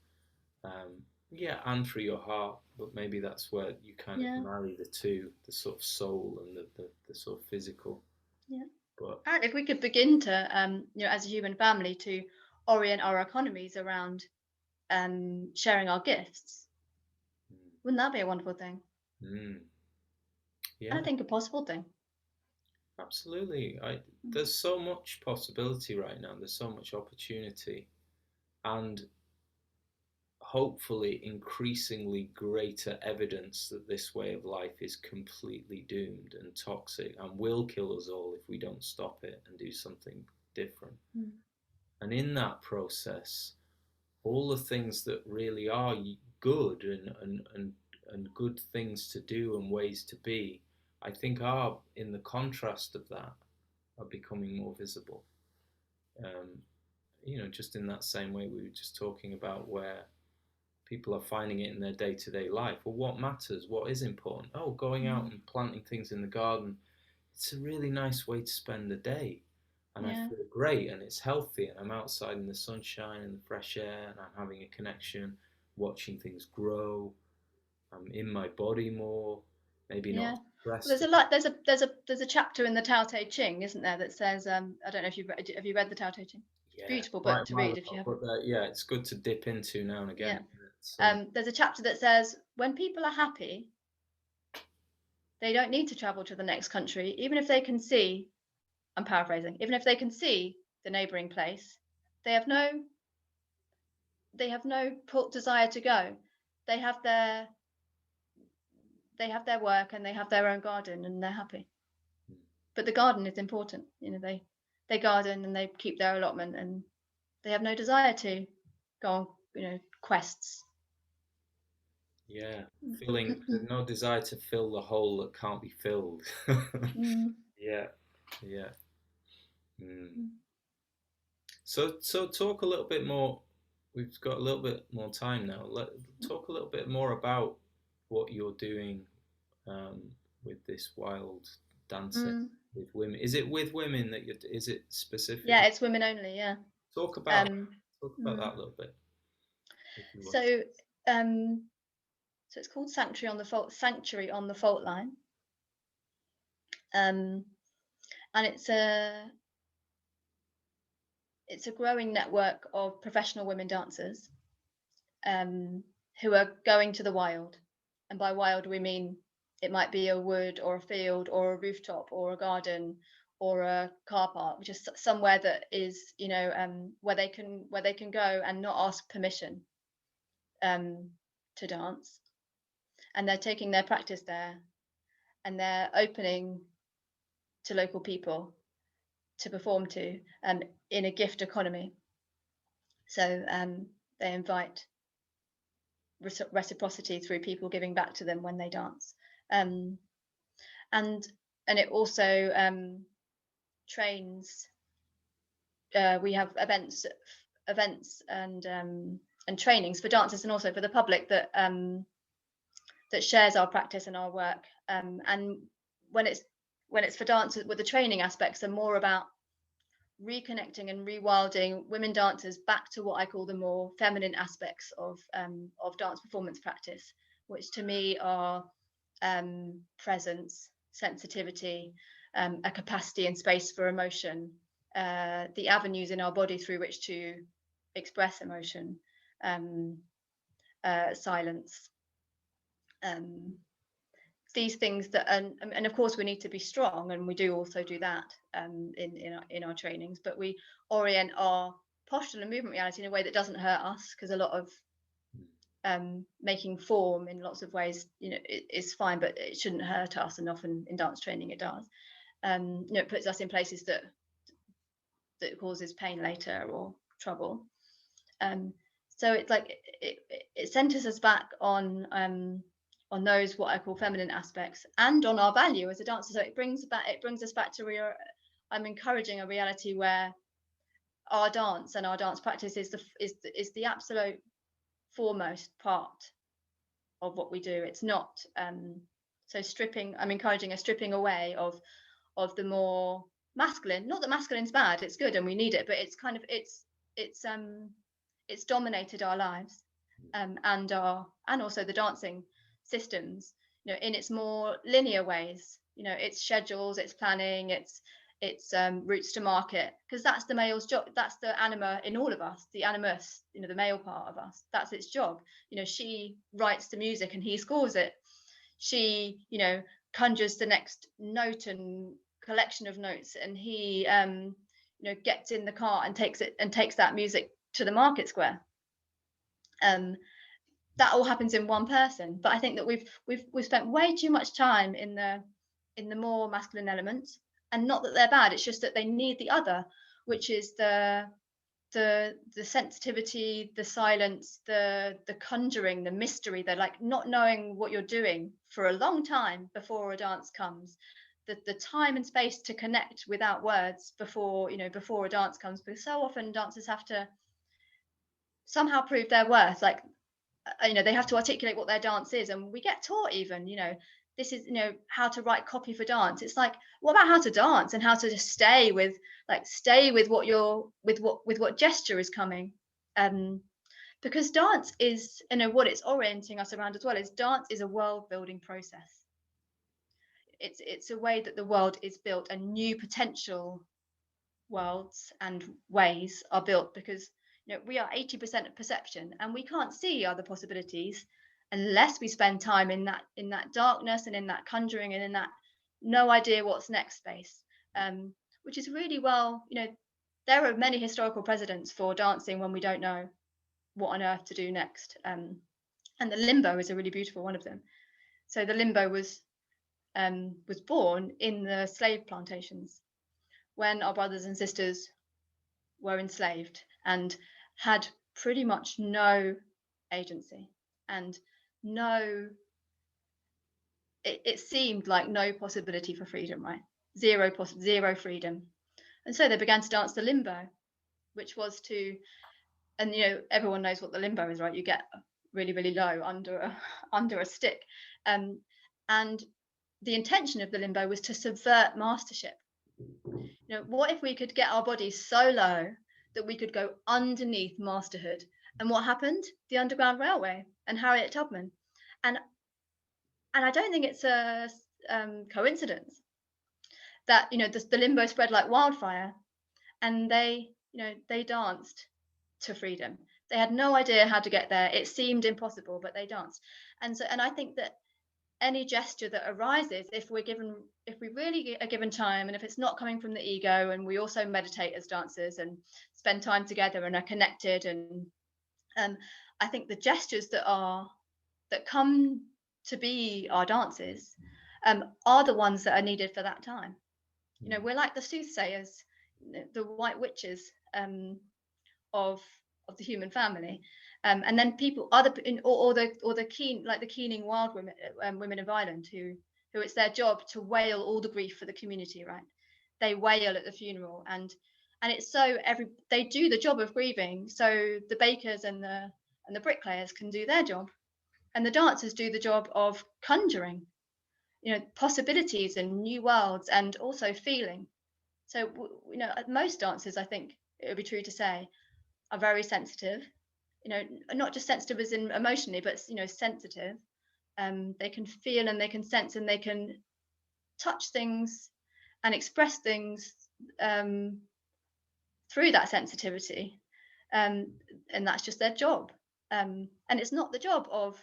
Yeah, and through your heart, but maybe that's where you kind of Yeah. marry the two, the sort of soul and the sort of physical. Yeah. But And if we could begin to, you know, as a human family, to orient our economies around sharing our gifts, wouldn't that be a wonderful thing? mm, And I yeah, think a possible thing. absolutely. Mm. There's so much possibility right now. There's so much opportunity, and hopefully increasingly greater evidence that this way of life is completely doomed and toxic and will kill us all if we don't stop it and do something different. Mm. And in that process, all the things that really are good and good things to do and ways to be, I think, are, in the contrast of that, are becoming more visible. Um, you know, just in that same way we were just talking about, where people are finding it in their day-to-day life. Well, what matters? What is important? Oh, going out Mm. and planting things in the garden. It's a really nice way to spend the day. And I Yeah. feel great, and it's healthy, and I'm outside in the sunshine and the fresh air, and I'm having a connection, watching things grow. I'm in my body more, maybe Yeah. not Well, stressed. there's a chapter in the Tao Te Ching, isn't there, that says I don't know if have you read the Tao Te Ching? It's a Yeah, beautiful quite book a to while read if you ago, haven't. but yeah, it's good to dip into now and again. Yeah. Some, There's a chapter that says when people are happy, they don't need to travel to the next country, even if they can see. I'm paraphrasing. Even if they can see the neighbouring place, they have no desire to go. They have their work and they have their own garden and they're happy. But the garden is important. You know, they garden and they keep their allotment and they have no desire to go on, you know, quests. yeah, feeling no desire to fill the hole that can't be filled. Mm. Yeah, yeah. Mm. So talk a little bit more. We've got a little bit more time now. Talk a little bit more about what you're doing, um, with this wild dancing Mm. with women. Is it with women that is it Yeah, specifically? it's women only. Yeah. Talk about Um, talk about mm. that a little bit, if you want. So, um, so it's called Sanctuary on the Fault Line, and it's a growing network of professional women dancers um, who are going to the wild. And by wild, we mean it might be a wood or a field or a rooftop or a garden or a car park, just somewhere that is, you know, where they can go and not ask permission um, to dance. And they're taking their practice there, and they're opening to local people to perform to in a gift economy. So they invite reciprocity through people giving back to them when they dance, um, and it also trains. We have events and trainings for dancers and also for the public that shares our practice and our work. And when it's for dancers, with the training aspects are more about reconnecting and rewilding women dancers back to what I call the more feminine aspects of dance performance practice, which to me are presence, sensitivity, a capacity and space for emotion, the avenues in our body through which to express emotion, um, silence. Um, these things that and of course we need to be strong, and we do also do that in our trainings, but we orient our postural and movement reality in a way that doesn't hurt us, because a lot of making form in lots of ways, you know, is fine, but it shouldn't hurt us, and often in dance training it does. You know, it puts us in places that causes pain later or trouble. So it's like it centers us back on on those what I call feminine aspects, and on our value as a dancer. So it brings us back to I'm encouraging a reality where our dance and our dance practice is the absolute foremost part of what we do. It's not so stripping. I'm encouraging a stripping away of the more masculine. Not that masculine's bad; it's good and we need it, but it's kind of it's dominated our lives, and also the dancing systems. You know, in its more linear ways. You know, it's schedules, it's planning, it's routes to market, because that's the male's job. That's the anima in all of us, the animus, you know, the male part of us. That's its job. You know, she writes the music and he scores it. She, you know, conjures the next note and collection of notes, and he, you know, gets in the car and takes that music to the market square. That all happens in one person. But I think that we've spent way too much time in the more masculine elements. And not that they're bad, it's just that they need the other, which is the sensitivity, the silence, the conjuring, the mystery, the like not knowing what you're doing for a long time before a dance comes, the time and space to connect without words before a dance comes, because so often dancers have to somehow prove their worth, like you know, they have to articulate what their dance is, and we get taught even, you know, this is, you know, how to write copy for dance. It's like, what about how to dance and how to just stay with what you're with what gesture is coming, because dance is, you know, what it's orienting us around as well is dance is a world building process. It's a way that the world is built, and new potential worlds and ways are built, because you know we are 80% of perception, and we can't see other possibilities unless we spend time in that darkness and in that conjuring and in that no idea what's next space, which is really, well, you know, there are many historical precedents for dancing when we don't know what on earth to do next, and the limbo is a really beautiful one of them. So the limbo was born in the slave plantations when our brothers and sisters were enslaved and had pretty much no agency and it seemed like no possibility for freedom, right? Zero freedom. And so they began to dance the limbo, which was to, and you know, everyone knows what the limbo is, right? You get really, really low under a stick. And the intention of the limbo was to subvert mastership. You know, what if we could get our bodies so low that we could go underneath masterhood? And what happened? The Underground Railway and Harriet Tubman. And I don't think it's a coincidence that, you know, the limbo spread like wildfire, and they danced to freedom. They had no idea how to get there. It seemed impossible, but they danced. And I think that any gesture that arises, if we really are given time, and if it's not coming from the ego, and we also meditate as dancers and spend time together and are connected, and I think the gestures that come to be our dances are the ones that are needed for that time. You know, we're like the soothsayers, the white witches of the human family, and then people or the keening wild women of Ireland who it's their job to wail all the grief for the community, right? They wail at the funeral, and it's so they do the job of grieving, so the bakers and the bricklayers can do their job, and the dancers do the job of conjuring, you know, possibilities and new worlds, and also feeling. So you know, most dancers, I think it would be true to say, are very sensitive, you know, not just sensitive as in emotionally, but you know, sensitive. They can feel and they can sense and they can touch things and express things through that sensitivity, and that's just their job. And it's not the job of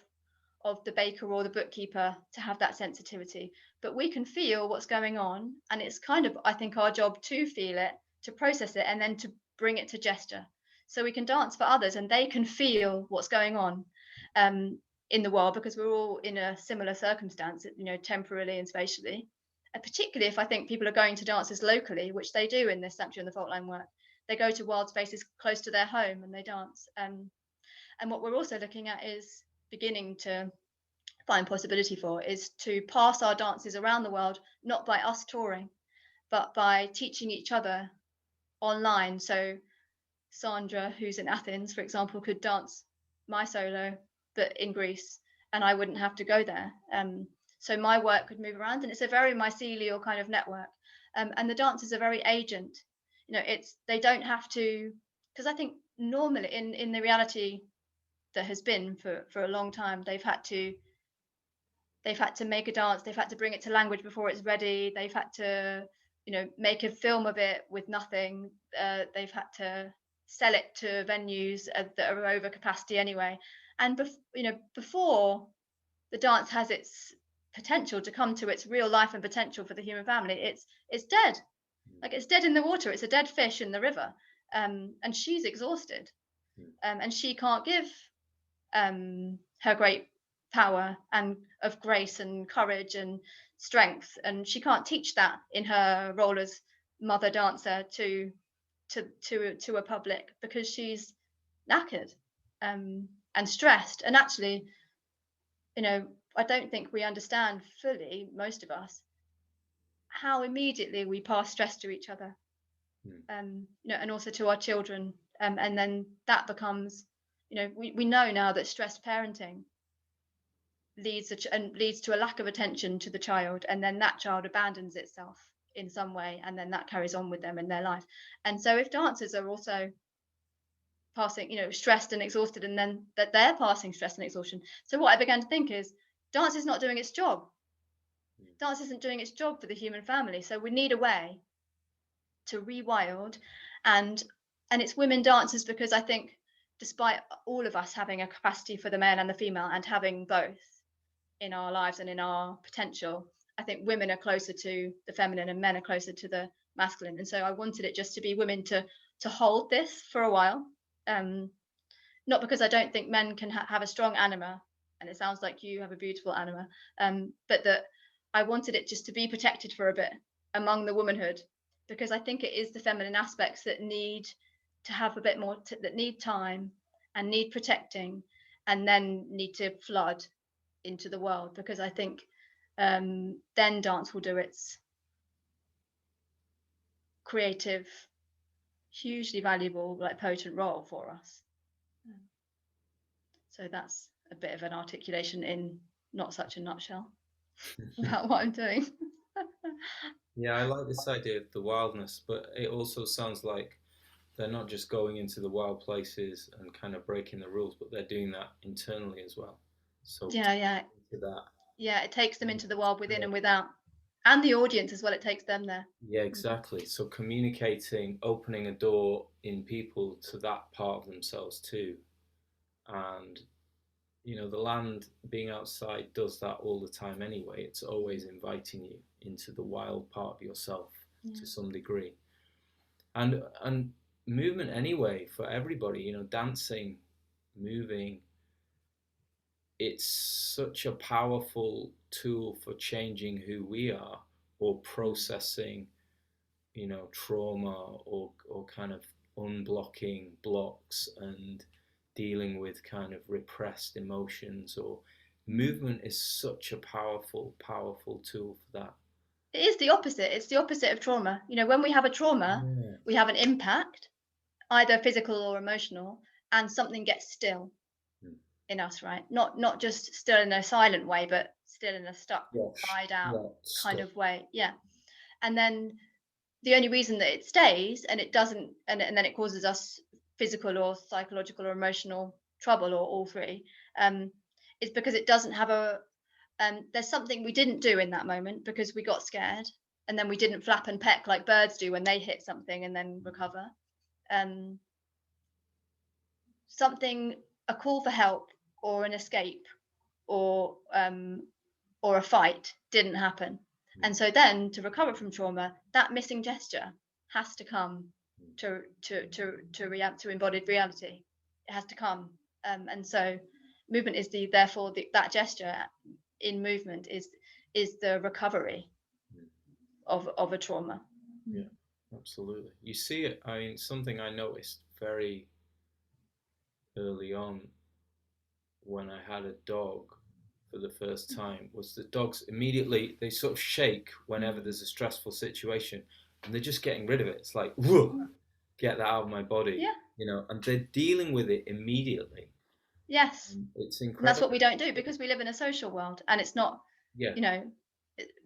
the baker or the bookkeeper to have that sensitivity, but we can feel what's going on, and it's kind of, I think, our job to feel it, to process it, and then to bring it to gesture, so we can dance for others and they can feel what's going on in the world, because we're all in a similar circumstance, you know, temporally and spatially. And particularly if I think people are going to dances locally, which they do in this Sanctuary on the Faultline work, they go to wild spaces close to their home and they dance. And what we're also looking at is beginning to find possibility for is to pass our dances around the world, not by us touring, but by teaching each other online. So Sandra, who's in Athens, for example, could dance my solo, but in Greece, and I wouldn't have to go there. So my work could move around, and it's a very mycelial kind of network. And the dancers are very agent. They don't have to, because I think normally in the reality that has been for a long time, they've had to make a dance, they've had to bring it to language before it's ready, they've had to make a film of it with nothing, they've had to sell it to venues that are over capacity anyway. And before the dance has its potential to come to its real life and potential for the human family, it's dead. Like, it's dead in the water, it's a dead fish in the river. And she's exhausted, and she can't give her great power and of grace and courage and strength, and she can't teach that in her role as mother dancer to a public, because she's knackered, and stressed. And actually, I don't think we understand fully, most of us, how immediately we pass stress to each other, and also to our children, and then that becomes, we know now that stress parenting leads to a lack of attention to the child, and then that child abandons itself in some way, and then that carries on with them in their life. And so if dancers are also passing, stressed and exhausted, and then that they're passing stress and exhaustion, so what I began to think is, dance is not doing its job. Dance isn't doing its job for the human family, so we need a way to rewild. And it's women dancers, because I think, despite all of us having a capacity for the male and the female, and having both in our lives and in our potential, I think women are closer to the feminine and men are closer to the masculine. And so I wanted it just to be women to hold this for a while, not because I don't think men can have a strong anima, and it sounds like you have a beautiful anima, but that I wanted it just to be protected for a bit among the womanhood, because I think it is the feminine aspects that need to have a bit more, that need time and need protecting, and then need to flood into the world, because I think then dance will do its creative, hugely valuable, like potent role for us. So that's a bit of an articulation in not such a nutshell about what I'm doing. Yeah, I like this idea of the wildness, but it also sounds like they're not just going into the wild places and kind of breaking the rules, but they're doing that internally as well. So Yeah, to that. yeah, it takes them into the world within and without, and the audience as well, it takes them there. Yeah, exactly. So communicating, opening a door in people to that part of themselves too. And, the land being outside does that all the time anyway. It's always inviting you into the wild part of yourself to some degree. And movement anyway for everybody, dancing, moving, it's such a powerful tool for changing who we are, or processing, trauma, or kind of unblocking blocks and dealing with kind of repressed emotions. Or movement is such a powerful, powerful tool for that. It is the opposite. It's the opposite of trauma. When we have a trauma, Yeah. we have an impact, either physical or emotional, and something gets still in us, right? Not just still in a silent way, but still in a stuck, tied out kind of way. Yeah. And then the only reason that it stays and it doesn't, and then it causes us physical or psychological or emotional trouble, or all three, is because it doesn't have there's something we didn't do in that moment because we got scared, and then we didn't flap and peck like birds do when they hit something and then recover. Something, a call for help or an escape, or a fight didn't happen. And so then, to recover from trauma, that missing gesture has to come to embodied reality. It has to come, and so movement is that gesture in movement is the recovery of a trauma. Yeah, absolutely. You see it. I mean, something I noticed very early on when I had a dog for the first time was that dogs immediately, they sort of shake whenever there's a stressful situation, and they're just getting rid of it. It's like, whoa, Mm. get that out of my body, Yeah. and they're dealing with it immediately. Yes. It's And that's what incredible. we don't do because we live in a social world, and it's not, Yeah. you know,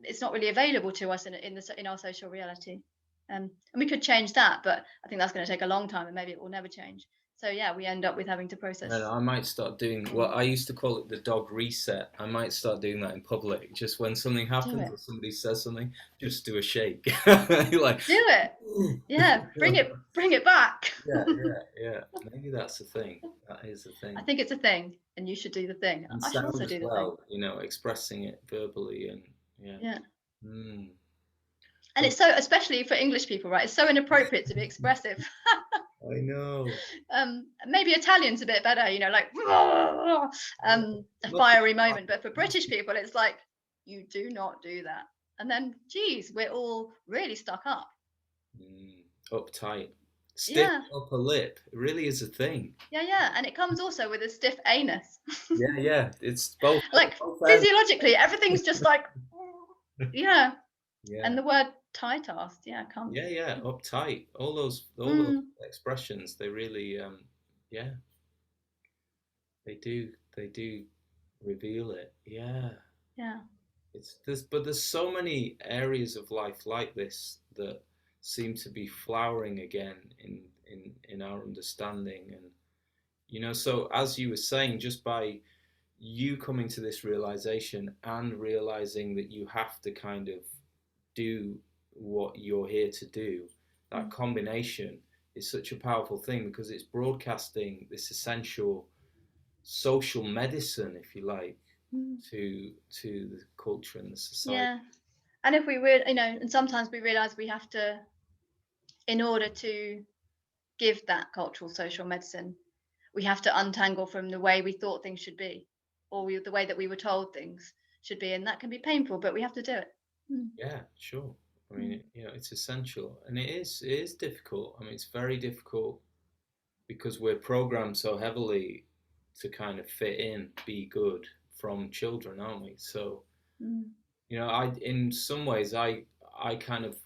it's not really available to us in our social reality. And we could change that, but I think that's going to take a long time, and maybe it will never change. So yeah, we end up with having to And process. I might start doing what I used to call it the dog reset. I might start doing that in public. Just when something Do happens it. or somebody says something, just do a shake. You're like, Do it. Yeah. Bring it back. yeah, yeah, yeah. Maybe that's the thing. That is the I thing. think it's a thing, and you should do the thing. And I should sound also as do the thing. well, expressing it verbally and yeah. Yeah. Mm. And But it's so, especially for English people, right? It's so inappropriate to be expressive. I know. Maybe Italian's a bit better, like Yeah. a Nothing fiery like moment. But for British people, it's like you do not do that. And then, geez, we're all really stuck up. uptight. Stiff Yeah, upper lip. It really is a thing. yeah, yeah. And it comes also with a stiff anus. Yeah, yeah. It's both Like both ends. physiologically, everything's just like, yeah. And Yeah. the word tight-assed, yeah, comes. Yeah, yeah, uptight. All those Mm, expressions, they really yeah, they do reveal it. Yeah. yeah. There's so many areas of life like this that seem to be flowering again in our understanding. And so as you were saying, just by you coming to this realization and realizing that you have to kind of do what you're here to do, that Mm, combination is such a powerful thing because it's broadcasting this essential social medicine, if you like, mm. to the culture and the society. Yeah. And if we would, and sometimes we realize we have to, in order to give that cultural social medicine, we have to untangle from the way we thought things should be, or the way that we were told things should be, and that can be painful, but we have to do it. Mm, Yeah, sure. I mm, mean, it's essential, and it is difficult. I mean, it's very difficult because we're programmed so heavily to kind of fit in, be good from children, aren't we? So, mm, I in some ways I kind of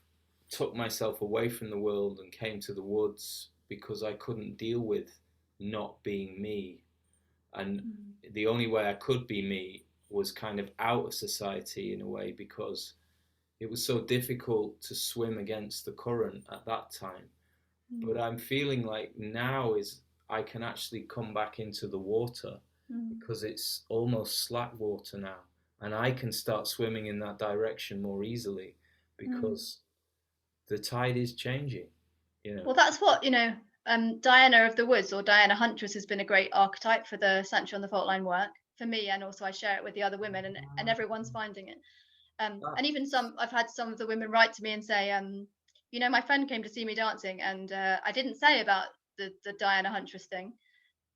took myself away from the world and came to the woods because I couldn't deal with not being me, and mm, the only way I could be me was kind of out of society in a way because it was so difficult to swim against the current at that time. But mm, I'm feeling like now is I can actually come back into the water mm, because it's almost slack water now, and I can start swimming in that direction more easily mm. because the tide is changing, you know. Well, that's what, Diana of the Woods, or Diana Huntress, has been a great archetype for the Sanctuary on the Faultline work for me, and also I share it with the other women, and everyone's finding it. And even I've had some of the women write to me and say, my friend came to see me dancing, and I didn't say about the Diana Huntress thing,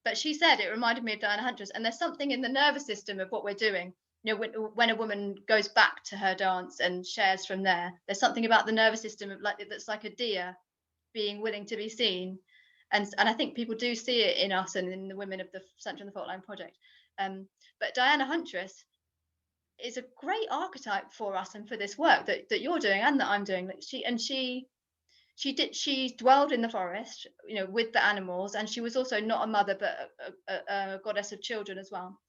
but she said it reminded me of Diana Huntress. And there's something in the nervous system of what we're doing. When a woman goes back to her dance and shares from there, there's something about the nervous system of that's like a deer being willing to be seen. And I think people do see it in us and in the women of the Sanctuary on the Faultline project. But Diana Huntress is a great archetype for us and for this work that you're doing and that I'm doing. Like she dwelled in the forest, with the animals, and she was also not a mother but a goddess of children as well.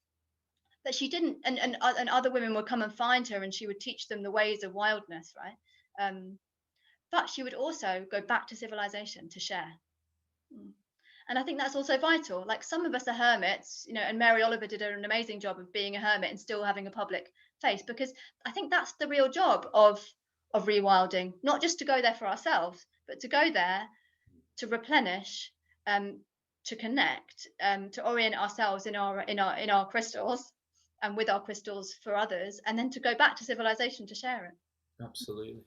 But she didn't, and other women would come and find her, and she would teach them the ways of wildness, right? But she would also go back to civilization to share. Mm. And I think that's also vital. Like some of us are hermits, and Mary Oliver did an amazing job of being a hermit and still having a public face, because I think that's the real job of rewilding, not just to go there for ourselves, but to go there to replenish, to connect, to orient ourselves in our crystals and with our crystals for others, and then to go back to civilization to share it. Absolutely.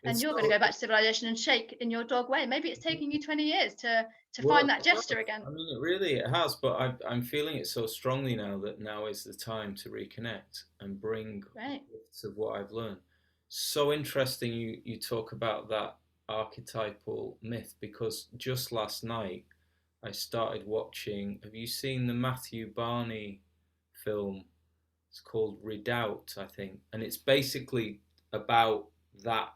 And It's you're going to so go back to civilization and shake in your dog way. Maybe it's taking you 20 years to well. find that It gesture has. again. I mean, it has. But I'm feeling it so strongly now that now is the time to reconnect and bring Right. bits of what I've learned. So interesting. You talk about that archetypal myth because just last night I started watching. Have you seen the Matthew Barney film It's called Redoubt, I think, and it's basically about that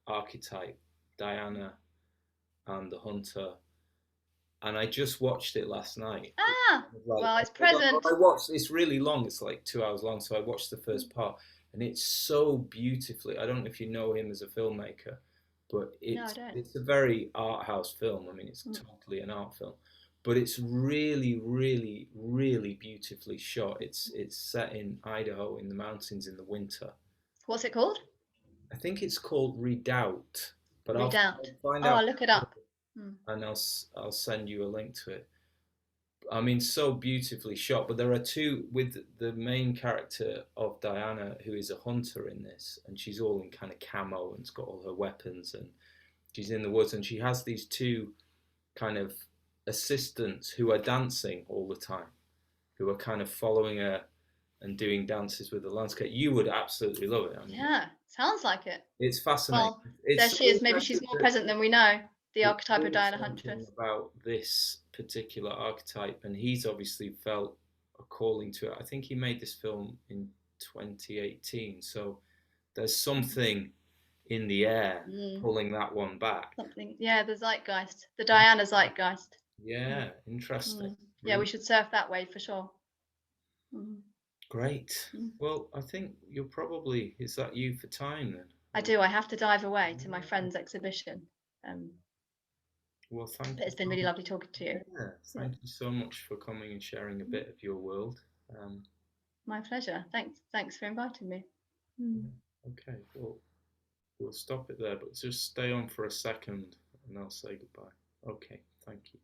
archetype, Diana and the Hunter. And I just watched it last night. Ah, Like, well, it's present. I watched. It's really long. It's like 2 hours long. So I watched the first part, and it's so beautifully. I don't know if you know him as a filmmaker, but No, I don't. it's a very art house film. I mean, it's totally an art film, but it's really, really, really beautifully shot. It's set in Idaho in the mountains in the winter. What's it called? I think it's called Redoubt, but Redoubt. I'll find Oh, out I'll look it up. Mm. and I'll send you a link to it. I mean, so beautifully shot. But there are two with the main character of Diana, who is a hunter in this, and she's all in kind of camo and's got all her weapons, and she's in the woods, and she has these two kind of assistants who are dancing all the time, who are kind of following her and doing dances with the landscape. You would absolutely love it. I mean, Yeah, sounds like it. it's fascinating. Well, there It's she so is. Maybe she's interesting more that present than we know. The it archetype of says Diana something Huntress. about this particular archetype, and he's obviously felt a calling to it. I think he made this film in 2018, so there's something in the air pulling that one back. Something, yeah, the zeitgeist, the Diana zeitgeist. Yeah, interesting. Yeah, we Really should surf that wave for sure. Mm. great. Well, I think you're probably, is that you for time then? I do. I have to dive away to my friend's exhibition. Well, thank But you. it's been really lovely talking to you. Yeah, thank you so much for coming and sharing a bit of your world. My pleasure. Thanks for inviting me. Okay, well, we'll stop it there, but just stay on for a second and I'll say goodbye. Okay, thank you.